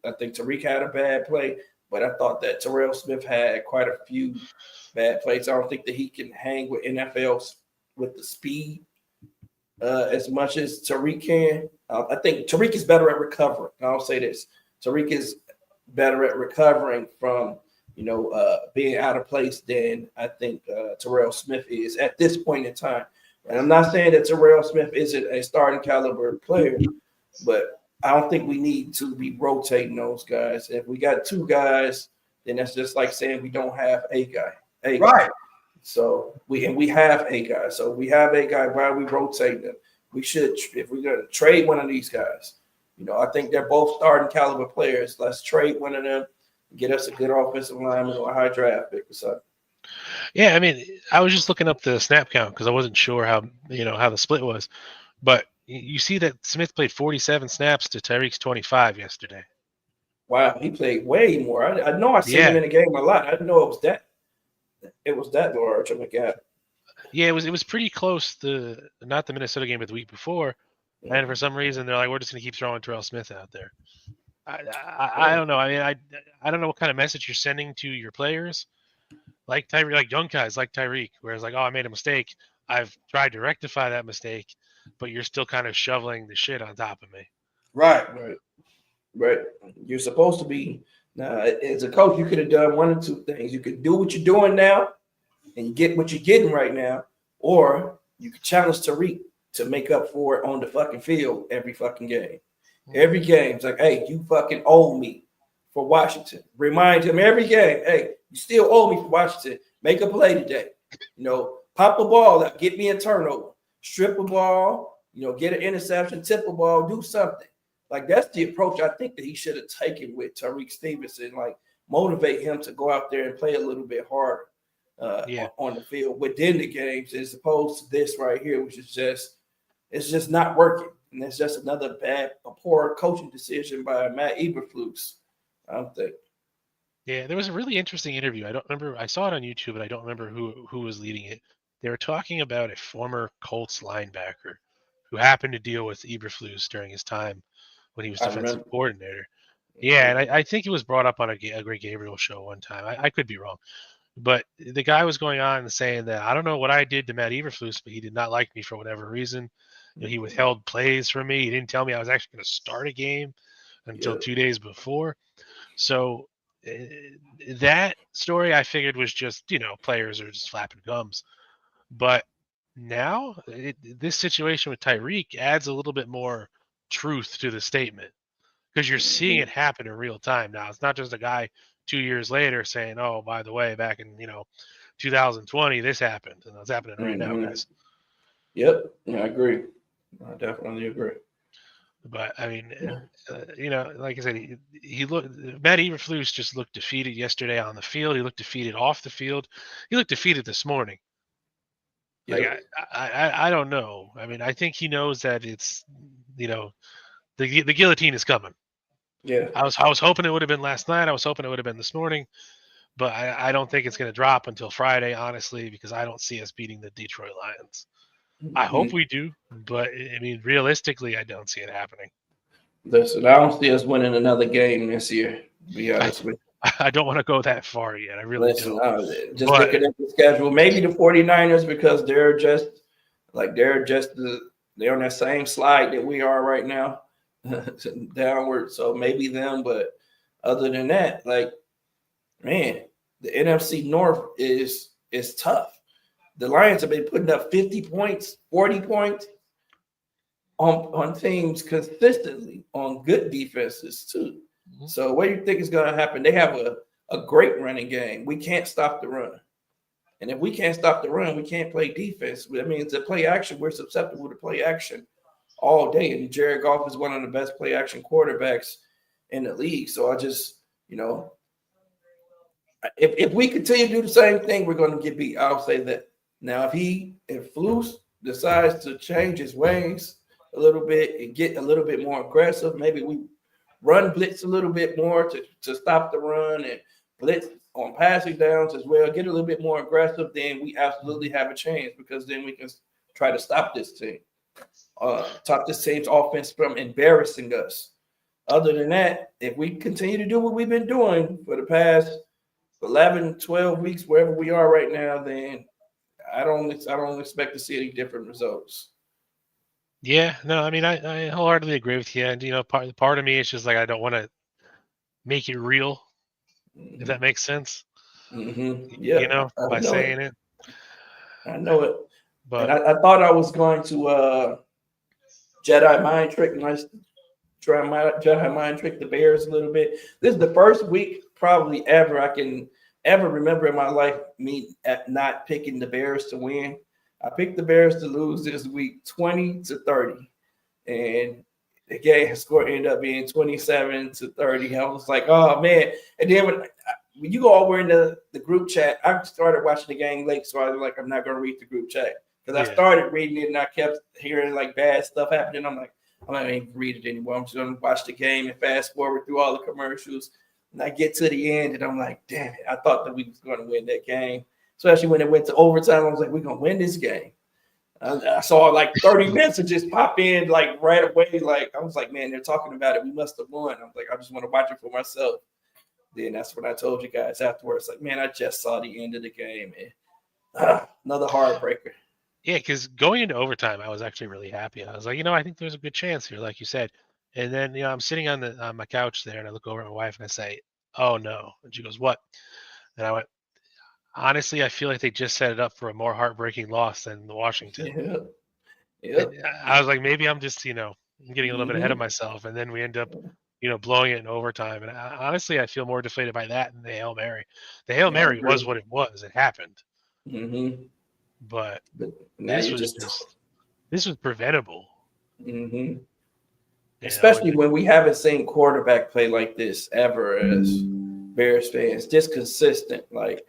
I think Tyreek had a bad play, but I thought that Terrell Smith had quite a few bad plays. I don't think that he can hang with NFL's with the speed as much as Tyreek can. I think Tyreek is better at recovering. I'll say this. Tyreek is better at recovering from being out of place than I think Terrell Smith is at this point in time. And I'm not saying that Terrell Smith isn't a starting caliber player, but I don't think we need to be rotating those guys. If we got two guys, then that's just like saying we don't have a guy. Right. So we have a guy. So we have a guy. Why are we rotating them? We should, if we're going to trade one of these guys, I think they're both starting caliber players. Let's trade one of them. Get us a good offensive lineman or a high draft pick or something. Yeah, I mean, I was just looking up the snap count because I wasn't sure how the split was, but you see that Smith played 47 snaps to Tyreek's 25 yesterday. Wow, he played way more. I know I seen him in the game a lot. I didn't know it was that large of a gap. Yeah, it was pretty close to not the Minnesota game, but the week before, and for some reason they're like, we're just going to keep throwing Terrell Smith out there. I don't know. I mean, I don't know what kind of message you're sending to your players, like Tyreek, like young guys like Tyreek, where it's like, oh, I made a mistake. I've tried to rectify that mistake, but you're still kind of shoveling the shit on top of me. Right. You're supposed to be. Now, as a coach, you could have done one or two things. You could do what you're doing now, and you get what you're getting right now, or you could challenge Tyreek to make up for it on the fucking field every fucking game. Every game, it's like, hey, you fucking owe me for Washington. Remind him every game, hey, you still owe me for Washington. Make a play today. Pop a ball out, get me a turnover, strip a ball, get an interception, tip a ball, do something. Like, that's the approach I think that he should have taken with Tyreek Stevenson, like motivate him to go out there and play a little bit harder on the field within the games, as opposed to this right here, which is just not working. And it's just another poor coaching decision by Matt Eberflus, I don't think. Yeah, there was a really interesting interview. I don't remember. I saw it on YouTube, but I don't remember who was leading it. They were talking about a former Colts linebacker who happened to deal with Eberflus during his time when he was defensive coordinator. Yeah, and I think it was brought up on a Greg Gabriel show one time. I could be wrong. But the guy was going on and saying that, I don't know what I did to Matt Eberflus, but he did not like me for whatever reason. He withheld plays from me. He didn't tell me I was actually going to start a game until 2 days before. So that story I figured was just, players are just flapping gums. But now this situation with Tyreek adds a little bit more truth to the statement because you're seeing it happen in real time now. It's not just a guy 2 years later saying, oh, by the way, back in, 2020, this happened. And it's happening right now, guys. Yep. Yeah, I agree. I definitely agree. But I mean, like I said, Matt Eberflus just looked defeated yesterday on the field. He looked defeated off the field. He looked defeated this morning. Like, I don't know. I mean, I think he knows that it's, the guillotine is coming. Yeah. I was hoping it would have been last night. I was hoping it would have been this morning, but I don't think it's going to drop until Friday, honestly, because I don't see us beating the Detroit Lions. I hope we do, but I mean, realistically, I don't see it happening. Listen, I don't see us winning another game this year, to be honest with you. I don't want to go that far yet. I really Listen, don't. just looking at the schedule, maybe the 49ers, because they're on that same slide that we are right now, downward. So maybe them, but other than that, like, man, the NFC North is tough. The Lions have been putting up 50 points, 40 points on teams consistently, on good defenses too. Mm-hmm. So what do you think is going to happen? They have a great running game. We can't stop the run. And if we can't stop the run, we can't play defense. That means to play action, we're susceptible to play action all day. And Jared Goff is one of the best play action quarterbacks in the league. So I just, if we continue to do the same thing, we're going to get beat. I'll say that. Now, if Flus decides to change his ways a little bit and get a little bit more aggressive, maybe we run blitz a little bit more to stop the run and blitz on passing downs as well, get a little bit more aggressive, then we absolutely have a chance, because then we can try to stop this team. Stop this team's offense from embarrassing us. Other than that, if we continue to do what we've been doing for the past 11, 12 weeks, wherever we are right now, then I don't expect to see any different results. Yeah, no, I mean, I wholeheartedly agree with you. And, part of me is just like, I don't want to make it real, if that makes sense. Mm-hmm. Yeah, by saying it. I know it. But and I thought I was going to Jedi mind trick the Bears a little bit. This is the first week probably ever I can ever remember in my life me not picking the Bears to win. I picked the Bears to lose this week 20-30. And the game score ended up being 27-30. I was like, oh man. And then when you go over in the group chat, I started watching the game late, so I was like, I'm not going to read the group chat. Because I started reading it and I kept hearing like bad stuff happening. I'm like, I'm not even read it anymore. I'm just going to watch the game and fast forward through all the commercials. And I get to the end and I'm like, damn it, I thought that we was going to win that game. Especially when it went to overtime, I was like, we're going to win this game. I saw like 30 messages pop in like right away. Like, I was like, man, they're talking about it. We must have won. I was like, I just want to watch it for myself. Then that's when I told you guys afterwards, like, man, I just saw the end of the game. And another heartbreaker. Yeah, because going into overtime, I was actually really happy. I was like, I think there's a good chance here, like you said. And then, I'm sitting on my couch there, and I look over at my wife and I say, "Oh no!" And she goes, "What?" And I went, "Honestly, I feel like they just set it up for a more heartbreaking loss than the Washington." Yeah. I was like, maybe I'm just, getting a little bit ahead of myself, and then we end up, blowing it in overtime. And honestly, I feel more deflated by that than the Hail Mary. The Hail Mary was what it was; it happened. Mm-hmm. But this was preventable. Mm-hmm. Especially when we haven't seen quarterback play like this ever as Bears fans, just consistent. Like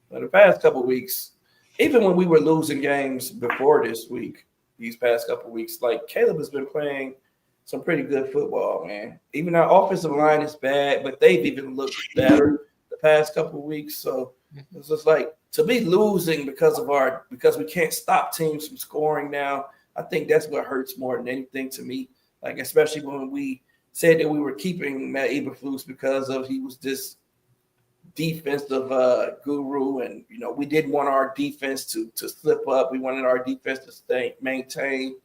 for the past couple of weeks, even when we were losing games before this week, these past couple of weeks, like Caleb has been playing some pretty good football, man. Even our offensive line is bad, but they've even looked better the past couple of weeks. So it's just like, to be losing because we can't stop teams from scoring now, I think that's what hurts more than anything to me. Like, especially when we said that we were keeping Matt Eberflus because he was this defensive guru, and we didn't want our defense to slip up. We wanted our defense to maintain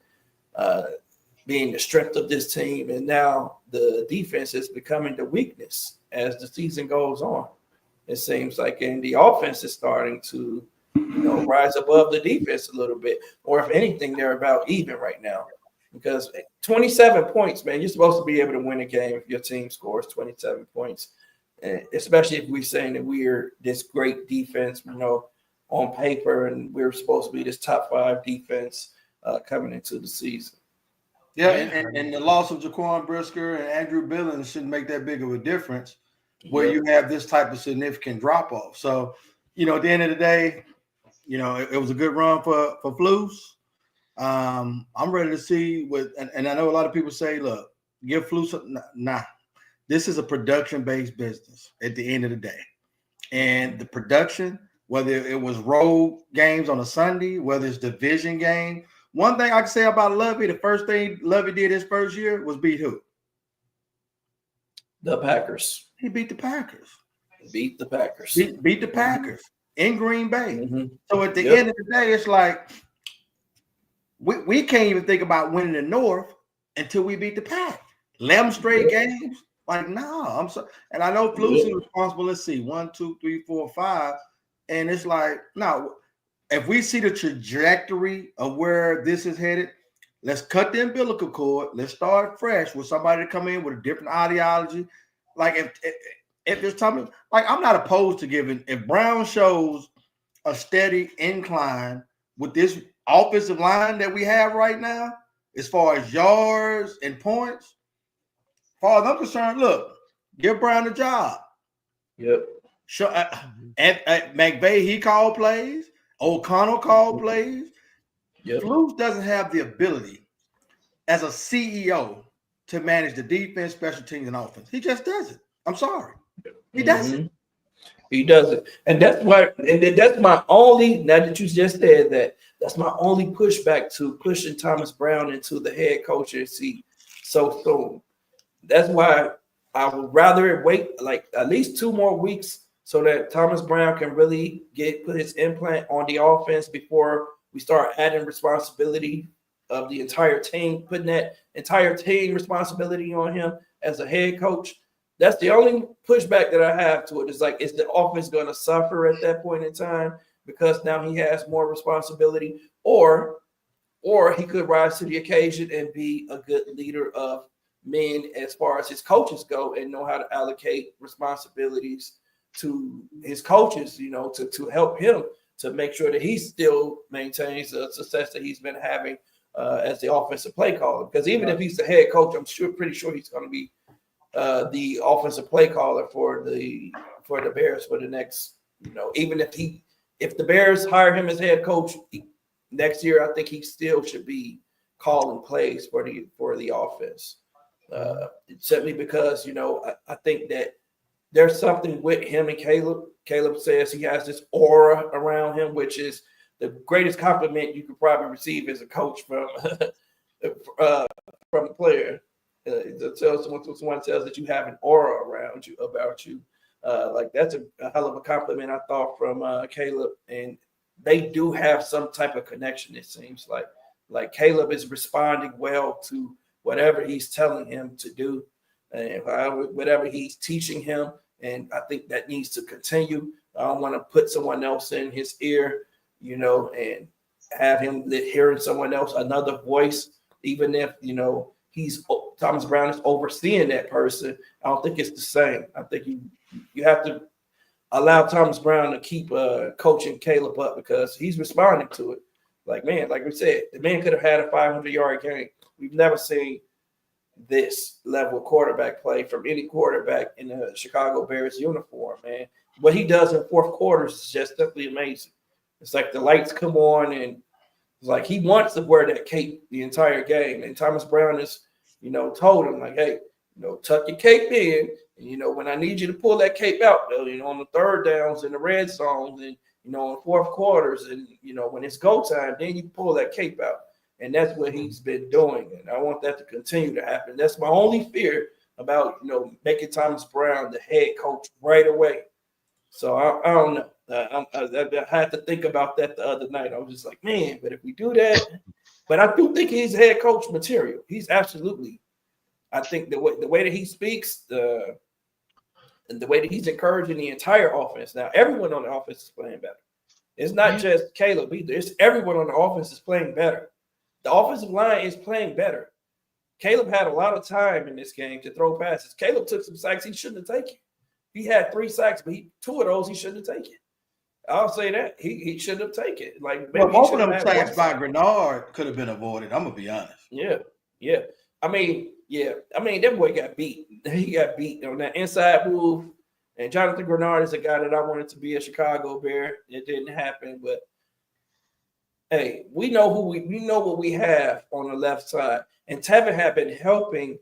being the strength of this team, and now the defense is becoming the weakness as the season goes on. It seems like, and the offense is starting to, rise above the defense a little bit, or if anything, they're about even right now. Because 27 points, man, you're supposed to be able to win a game if your team scores 27 points, and especially if we're saying that we're this great defense, on paper, and we're supposed to be this top 5 defense coming into the season. Yeah, and the loss of Jaquan Brisker and Andrew Billings shouldn't make that big of a difference where you have this type of significant drop-off. So, at the end of the day, it was a good run for Flus. I'm ready to see and I know a lot of people say, look, give Flus nah. This is a production-based business at the end of the day. And the production, whether it was road games on a Sunday, whether it's division game, one thing I can say about Lovey, the first thing Lovey did his first year was beat who? The Packers. He beat the Packers. Beat the Packers. Beat the Packers in Green Bay. Mm-hmm. So at the end of the day, it's like we can't even think about winning the North until we beat the Pack. 11 straight games. Like, no, I'm so, and I know Fluce is responsible. Let's see, 1, 2, 3, 4, 5. And it's like, no, if we see the trajectory of where this is headed, let's cut the umbilical cord. Let's start fresh with somebody to come in with a different ideology. Like if there's something, like I'm not opposed to giving, if Brown shows a steady incline with this offensive line that we have right now, as far as yards and points, as far as I'm concerned, look, give Brown a job. Yep. Sure. At McVay, he called plays. O'Connell called plays. Yep. Fluke doesn't have the ability as a CEO to manage the defense, special teams, and offense. He just doesn't. I'm sorry. He doesn't. He doesn't. And that's why, and that's my only, now that you just said that, that's my only pushback to pushing Thomas Brown into the head coaching seat so soon. That's why I would rather wait like at least 2 more weeks so that Thomas Brown can really put his implant on the offense before we start adding responsibility of the entire team, putting that entire team responsibility on him as a head coach. That's the only pushback that I have to it. It's like, is the offense going to suffer at that point in time because now he has more responsibility, or he could rise to the occasion and be a good leader of men as far as his coaches go and know how to allocate responsibilities to his coaches, you know, to help him to make sure that he still maintains the success that he's been having as the offensive play caller. Because even if he's the head coach, I'm pretty sure he's going to be the offensive play caller for the Bears for the next, you know, even if the Bears hire him as head coach next year, I think he still should be calling plays for the offense. Simply because, you know, I think that there's something with him and Caleb. Caleb says he has this aura around him, which is the greatest compliment you could probably receive as a coach from a player. To tell someone tells that you have an aura around you, about you, like that's a hell of a compliment I thought from Caleb. And they do have some type of connection. It seems like Caleb is responding well to whatever he's telling him to do, and whatever he's teaching him. And I think that needs to continue. I don't want to put someone else in his ear, you know, and have him hearing someone else, another voice, even if, you know, Thomas Brown is overseeing that person. I don't think it's the same. I think you have to allow Thomas Brown to keep coaching Caleb up because he's responding to it. Like, man, like we said, the man could have had a 500-yard game. We've never seen this level of quarterback play from any quarterback in the Chicago Bears uniform, man. What he does in fourth quarters is just simply amazing. It's like the lights come on and it's like he wants to wear that cape the entire game. And Thomas Brown is, you know, told him, like, hey, you know, tuck your cape in. And, you know, when I need you to pull that cape out, though, you know, on the third downs and the red zones and, you know, in fourth quarters and, you know, when it's go time, then you pull that cape out. And that's what he's been doing. And I want that to continue to happen. That's my only fear about, you know, making Thomas Brown the head coach right away. So I don't know. I had to think about that the other night. I was just like, man, but if we do that, but I do think he's head coach material. He's absolutely. I think the way that he speaks, and the way that he's encouraging the entire offense. Now, everyone on the offense is playing better. It's not just Caleb either. It's everyone on the offense is playing better. The offensive line is playing better. Caleb had a lot of time in this game to throw passes. Caleb took some sacks he shouldn't have taken. He had 3 sacks, but 2 of those he shouldn't have taken. I'll say that. He shouldn't have taken. Like, well, both of them sacks by Grenard could have been avoided. I'm going to be honest. Yeah. I mean, that boy got beat. He got beat on that inside move. And Jonathan Grenard is a guy that I wanted to be a Chicago Bear. It didn't happen, but hey, we know what we have on the left side. And Tevin had been helping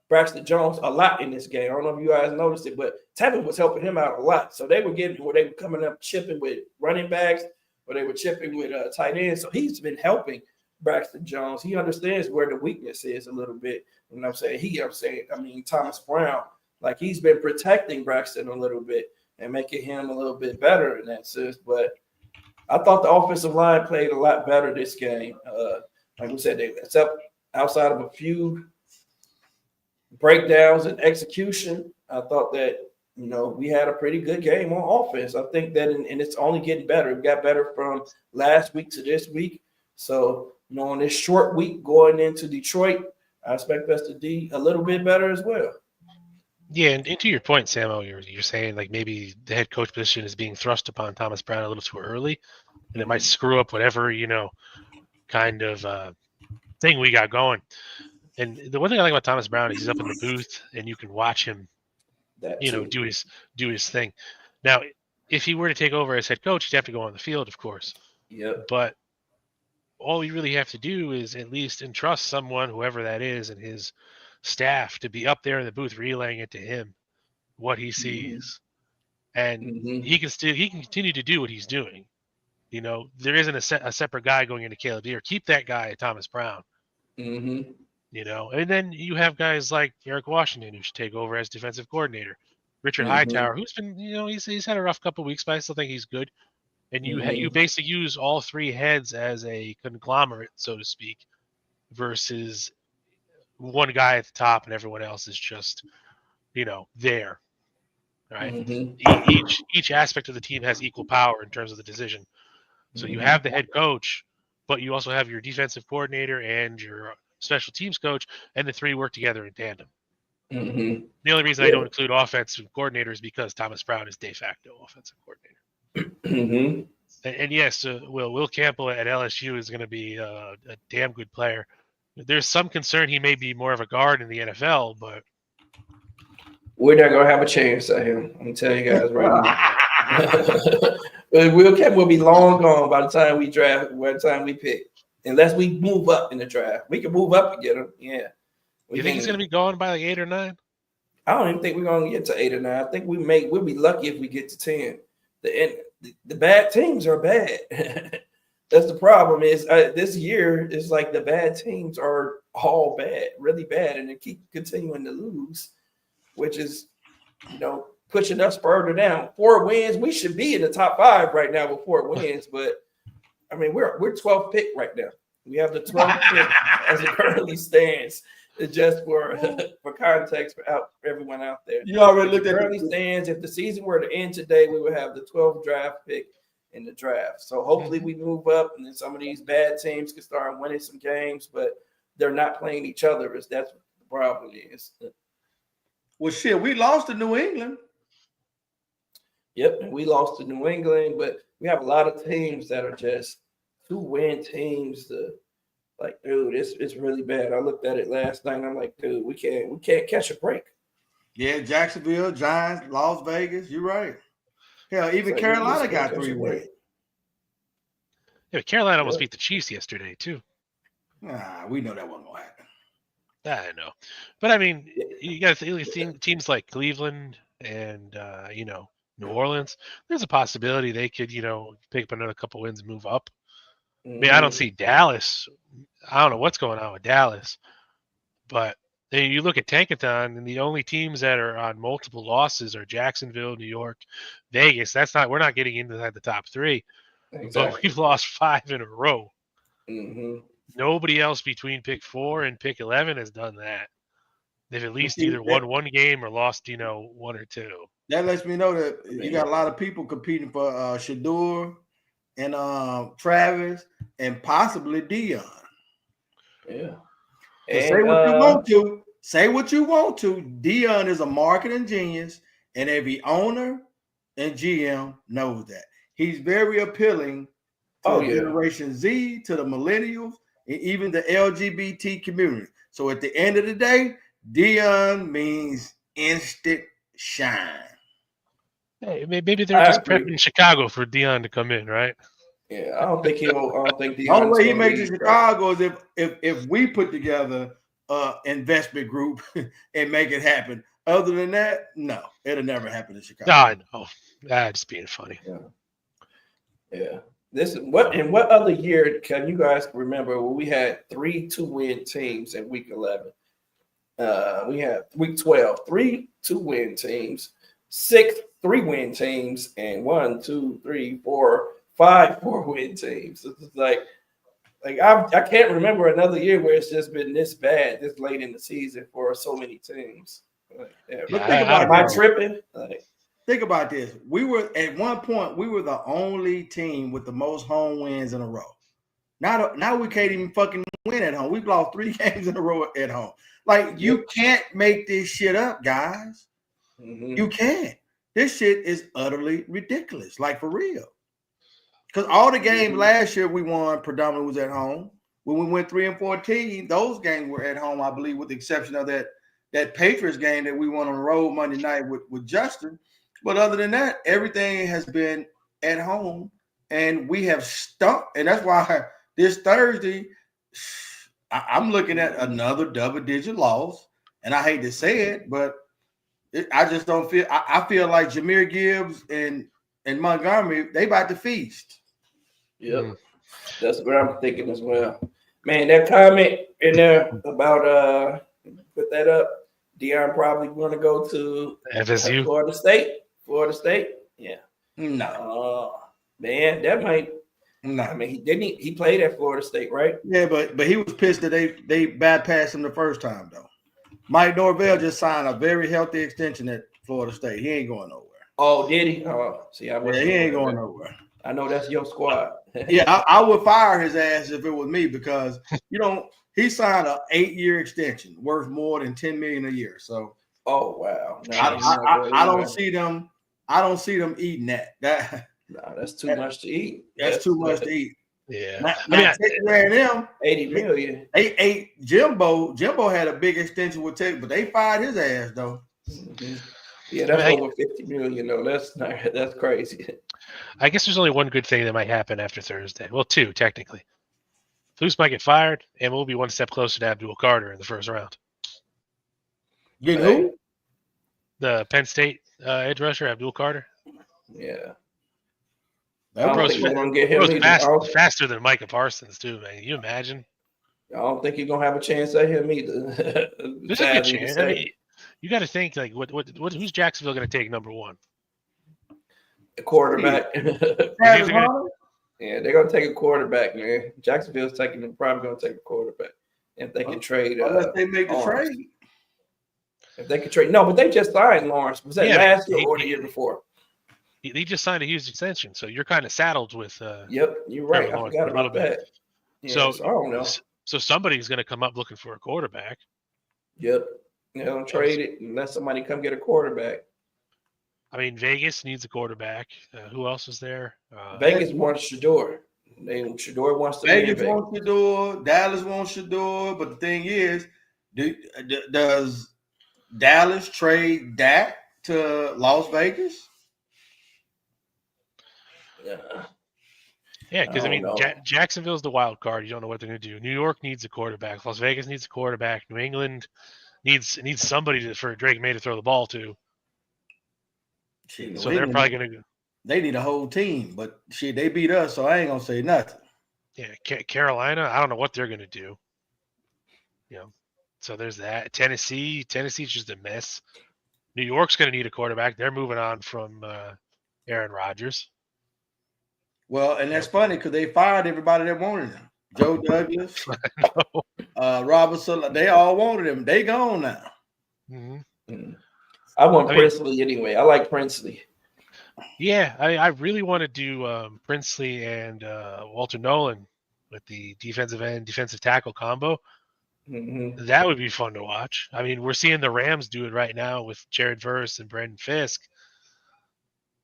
Braxton Jones a lot in this game. I don't know if you guys noticed it, but Tevin was helping him out a lot. So they were coming up chipping with running backs, where they were chipping with tight ends. So he's been helping Braxton Jones. He understands where the weakness is a little bit. You know what I'm saying? I mean, Thomas Brown, like he's been protecting Braxton a little bit and making him a little bit better in that sense. But I thought the offensive line played a lot better this game. Like we said, except outside of a few breakdowns and execution, I thought that, you know, we had a pretty good game on offense. I think that, and it's only getting better. It got better from last week to this week. So, you know, on this short week going into Detroit, I expect us to be a little bit better as well. Yeah, and to your point, Samo, you're saying like maybe the head coach position is being thrust upon Thomas Brown a little too early, and it might screw up whatever, you know, kind of thing we got going. And the one thing I like about Thomas Brown is he's up in the booth and you can watch him, you know, do his thing. Now, if he were to take over as head coach, he'd have to go on the field, of course. Yeah. But all you really have to do is at least entrust someone, whoever that is, and his staff to be up there in the booth relaying it to him what he sees, and he can continue to do what he's doing. You know, there isn't a separate guy going into Caleb Deere. Keep that guy, Thomas Brown. You know, and then you have guys like Eric Washington who should take over as defensive coordinator. Richard Hightower, who's been, you know, he's had a rough couple of weeks, but I still think he's good. And you basically use all three heads as a conglomerate, so to speak, versus one guy at the top and everyone else is just, you know, there. Right. Each aspect of the team has equal power in terms of the decision. So you have the head coach, but you also have your defensive coordinator and your special teams coach, and the three work together in tandem. The only reason I don't include offensive coordinator is because Thomas Brown is de facto offensive coordinator. And yes, Will Campbell at LSU is going to be a damn good player. There's some concern he may be more of a guard in the NFL, but we're not going to have a chance at him. I'm telling you guys right now. Will Campbell will be long gone by the time we draft, by the time we pick. Unless we move up in the draft. We can move up and get him. Yeah. You think he's going to be gone by like 8 or 9? I don't even think we're going to get to 8 or 9. I think we'll be lucky if we get to 10. The bad teams are bad. That's the problem is this year is like the bad teams are all bad, really bad, and they keep continuing to lose, which is, you know, pushing us further down. 4 wins, we should be in the top 5 right now with 4 wins, but I mean we're 12th pick right now. We have the 12th pick as it currently stands. It's just for context for everyone out there. You already looked at it. Currently stands. If the season were to end today, we would have the 12th draft pick in the draft. So hopefully we move up, and then some of these bad teams can start winning some games, but they're not playing each other. That's what the problem is. Well, shit, we lost to New England. Yep, and we lost to New England, but we have a lot of teams that are just 2-win teams. Like, dude, it's really bad. I looked at it last night, and I'm like, dude, we can't catch a break. Yeah, Jacksonville, Giants, Las Vegas. You're right. Hell, even Carolina got 3 wins. Yeah, Carolina almost beat the Chiefs yesterday too. Nah, we know that wasn't gonna happen. I know, but I mean, you got teams like Cleveland and you know, New Orleans. There's a possibility they could, you know, pick up another couple wins and move up. I mean, I don't see Dallas. I don't know what's going on with Dallas, but then you look at Tankathon, and the only teams that are on multiple losses are Jacksonville, New York, Vegas. We're not getting inside the top 3. Exactly. But we've lost 5 in a row. Nobody else between pick 4 and pick 11 has done that. They've at least either won 1 game or lost, you know, 1 or 2. That lets me know that you got a lot of people competing for Shador and Travis and possibly Dion. Yeah. And, say what you want to. Say what you want to. Dion is a marketing genius, and every owner and GM knows that. He's very appealing to Generation Z, to the millennials, and even the LGBT community. So at the end of the day, Dion means instant shine. Hey, maybe they're just prepping Chicago for Dion to come in, right? Yeah, I don't think Dion. The only way he makes it Chicago is if we put together an investment group and make it happen. Other than that, no, it'll never happen in Chicago. No, I know. That's being funny. Yeah. This is what in what other year can you guys remember when we had 3 2-win teams in week 11? We had week 12, 3 2-win teams, 6 3-win teams, and 1, 2, 3, 4, 5 4-win teams. It's like I can't remember another year where it's just been this bad this late in the season for so many teams. Like, But think about am I tripping? Think about this. We were at one point we were the only team with the most home wins in a row. Now we can't even fucking win at home. We've lost 3 games in a row at home. Like you can't make this shit up, guys. Mm-hmm. You can't. This shit is utterly ridiculous. Like for real. Because all the games last year we won predominantly was at home. When we went 3-14, those games were at home, I believe, with the exception of that Patriots game that we won on the road Monday night with Justin. But other than that, everything has been at home, and we have stuck. And that's why this Thursday, I'm looking at another double-digit loss. And I hate to say it, but I just don't feel. I feel like Jahmyr Gibbs and Montgomery, they about to feast. Yep, that's what I'm thinking as well. Man, that comment in there about put that up. Deion probably want to go to FSU, Florida State. Yeah. No, man, that might. no. I mean, he played at Florida State, right? Yeah, but he was pissed that they bypassed him the first time though. Mike Norvell just signed a very healthy extension at Florida State. He ain't going nowhere. Oh, did he? Oh, see, He ain't going nowhere. I know that's your squad. Yeah, I would fire his ass if it was me because he signed an 8-year extension worth more than $10 million a year. So, oh wow, no, I don't see them. I don't see them eating that. No, that's too much to eat. That's too much to eat. yeah. Now Texas A&M, $80 million. They ate Jimbo. Jimbo had a big extension with Texas, but they fired his ass though. Mm-hmm. Yeah, that's over $50 million though. That's crazy. I guess there's only one good thing that might happen after Thursday. Well, 2 technically. Flus might get fired, and we'll be one step closer to Abdul Carter in the first round. Get who? The Penn State edge rusher, Abdul Carter. Yeah. That I don't think we're gonna get him faster than Micah Parsons too, man. Can you imagine? I don't think you're gonna have a chance at him either. There's a good chance. I mean, you got to think like, who's Jacksonville going to take number 1? A quarterback. Yeah, they're gonna take a quarterback, man. Jacksonville's probably gonna take a quarterback if they can trade. Unless they make the trade. If they could trade, no, but they just signed Lawrence. Was that last year or the year before? He just signed a huge extension, so you're kind of saddled with. Yep, you're right. I forgot about that. Yeah, so I don't know. So somebody's going to come up looking for a quarterback. Yep, they don't trade it unless somebody come get a quarterback. I mean, Vegas needs a quarterback. Who else is there? Vegas wants Shador. Shador wants to. Vegas wants Shador. Dallas wants Shador. But the thing is, does Dallas trade Dak to Las Vegas? Yeah, because I mean, Jacksonville's the wild card. You don't know what they're going to do. New York needs a quarterback. Las Vegas needs a quarterback. New England needs somebody for Drake May to throw the ball to. So they're probably going to. They need a whole team, but shit, they beat us, so I ain't gonna say nothing. Yeah, Carolina. I don't know what they're going to do. So there's that. Tennessee's just a mess. New York's going to need a quarterback. They're moving on from Aaron Rodgers. Well, and that's funny because they fired everybody that wanted him. Joe Douglas, Robinson, they all wanted him. They gone now. Mm-hmm. I want Princely anyway. I like Princely. Yeah, I really want to do Princely and Walter Nolan with the defensive end, defensive tackle combo. Mm-hmm. That would be fun to watch. I mean, we're seeing the Rams do it right now with Jared Verse and Brendan Fisk.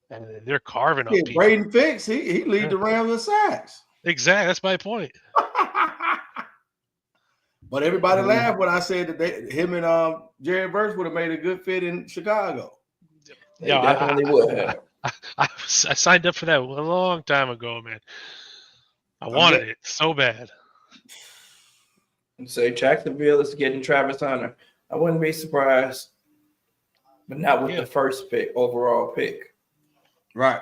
And they're carving up people. Braden Fix, he lead the Rams in sacks. Exactly, that's my point. But everybody laughed when I said that him and Jared Verse would have made a good fit in Chicago. They definitely would have. I signed up for that a long time ago, man. I wanted it so bad. So Jacksonville is getting Travis Hunter. I wouldn't be surprised, but not with the first pick, overall pick. Right.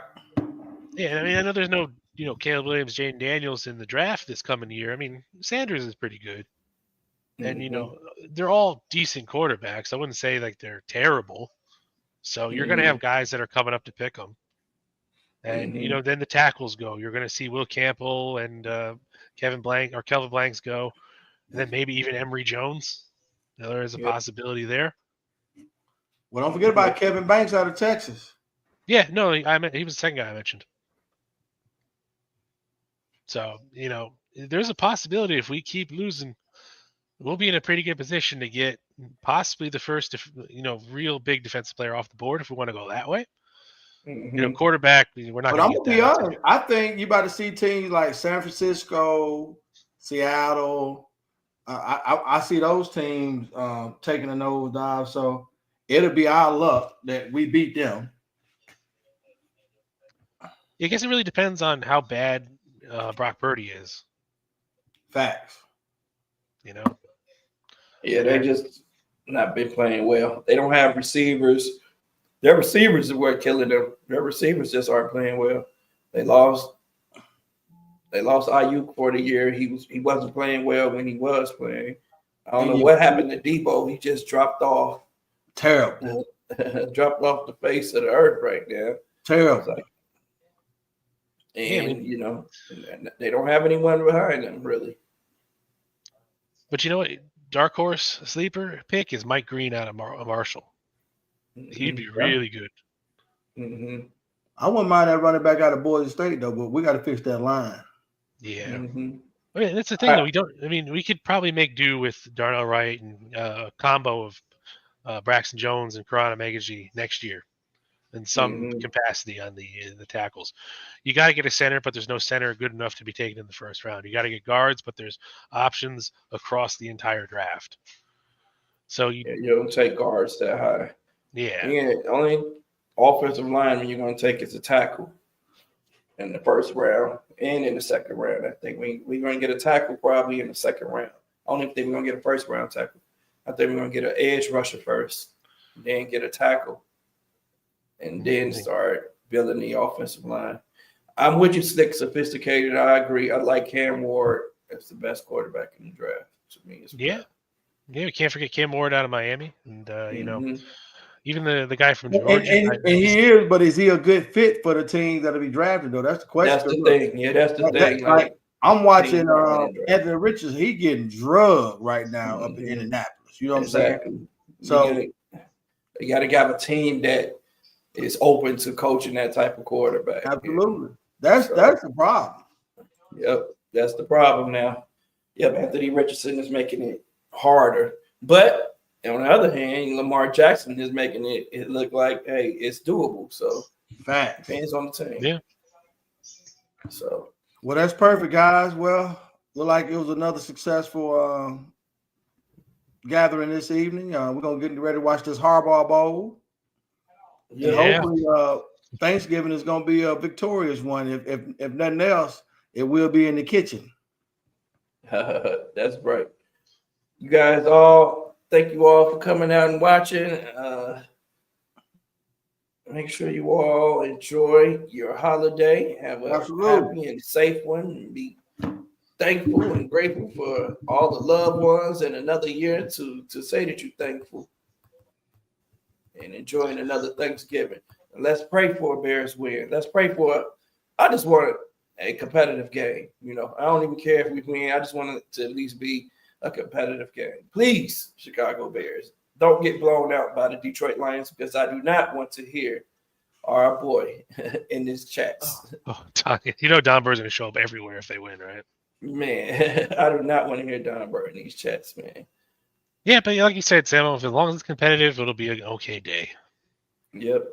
Yeah, I mean, I know there's no Caleb Williams, Jaden Daniels in the draft this coming year, I mean, Sanders is pretty good. And, they're all decent quarterbacks. I wouldn't say like they're terrible. So you're going to have guys that are coming up to pick them. And, then the tackles go. You're going to see Will Campbell and Kelvin Blanks go. And then maybe even Emory Jones. Now, there is a possibility there. Well, don't forget about Kevin Banks out of Texas. Yeah, no, he was the second guy I mentioned. So, there's a possibility if we keep losing, we'll be in a pretty good position to get possibly the first, real big defensive player off the board if we want to go that way. Quarterback, we're not going to get that. But I'm going to be honest. I think you're about to see teams like San Francisco, Seattle. I see those teams taking a nosedive. So it'll be our luck that we beat them. I guess it really depends on how bad Brock Purdy is. Facts. Yeah, they just not been playing well. They don't have receivers. Their receivers are what killing them. Their receivers just aren't playing well. They lost Ayuk for the year. He wasn't playing well when he was playing. I don't know what happened to Debo. He just dropped off. Terrible. Dropped off the face of the earth right now. Terrible. And they don't have anyone behind them really. But you know what? Dark horse sleeper pick is Mike Green out of Marshall. He'd be really good. I wouldn't mind that running back out of Boise State though, but we got to fix that line. Yeah. I mean, that's the thing that we don't. I mean, we could probably make do with Darnell Wright and a combo of Braxton Jones and Karana Megaji next year in some capacity on the tackles. You got to get a center, but there's no center good enough to be taken in the first round. You got to get guards, but there's options across the entire draft. So you don't take guards that high. Yeah. Only offensive lineman you're going to take is a tackle in the first round and in the second round. I think we're going to get a tackle probably in the second round. I don't even think we're going to get a first round tackle. I think we're going to get an edge rusher first, then get a tackle, and then start building the offensive line. I'm with you, Slick, sophisticated. I agree. I like Cam Ward as the best quarterback in the draft. To me, yeah, we can't forget Cam Ward out of Miami, and even the guy from Georgia. And he is, but is he a good fit for the team that'll be drafted though? That's the question. That's the thing. Yeah, that's the thing. Like I'm watching Anthony Richardson. He getting drugged right now up in Indianapolis. You know what I'm saying? So you got to have a team that is open to coaching that type of quarterback. Absolutely. That's the problem. Yep, that's the problem now. Yep, Anthony Richardson is making it harder. But on the other hand, Lamar Jackson is making it look like, hey, it's doable. So fact depends on the team. Yeah. So well, that's perfect, guys. Well, look like it was another successful gathering this evening. We're gonna get ready to watch this Harbaugh Bowl. Yeah. And hopefully Thanksgiving is going to be a victorious one. If nothing else, it will be in the kitchen. That's right. You guys thank you all for coming out and watching. Make sure you all enjoy your holiday. Have a happy and safe one. And be thankful and grateful for all the loved ones and another year to say that you're thankful. And enjoying another Thanksgiving. And let's pray for a Bears win. Let's pray for I just want a competitive game. I don't even care if we win. I just want it to at least be a competitive game. Please, Chicago Bears, don't get blown out by the Detroit Lions because I do not want to hear our boy in this chat. Don Bird's going to show up everywhere if they win, right? Man, I do not want to hear Don Bird in these chats, man. Yeah, but like you said, Sam, as long as it's competitive, it'll be an okay day. Yep.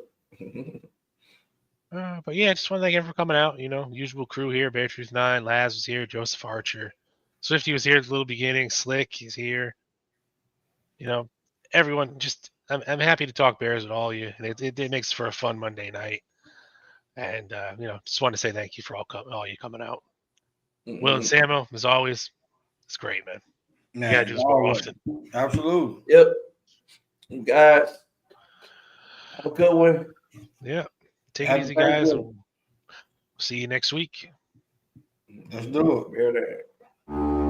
But yeah, just want to thank everyone for coming out. Usual crew here. Bear Truth 9, Laz was here, Joseph Archer. Swifty was here at the little beginning. Slick, he's here. Everyone I'm happy to talk Bears with all of you. It makes for a fun Monday night. And, just want to say thank you for all you coming out. Will and Samuel, as always, it's great, man. You gotta do this more often. Absolutely. Yep. You guys, have a good one. Yeah. Take it easy, guys. And we'll see you next week. Let's do it. Bear that.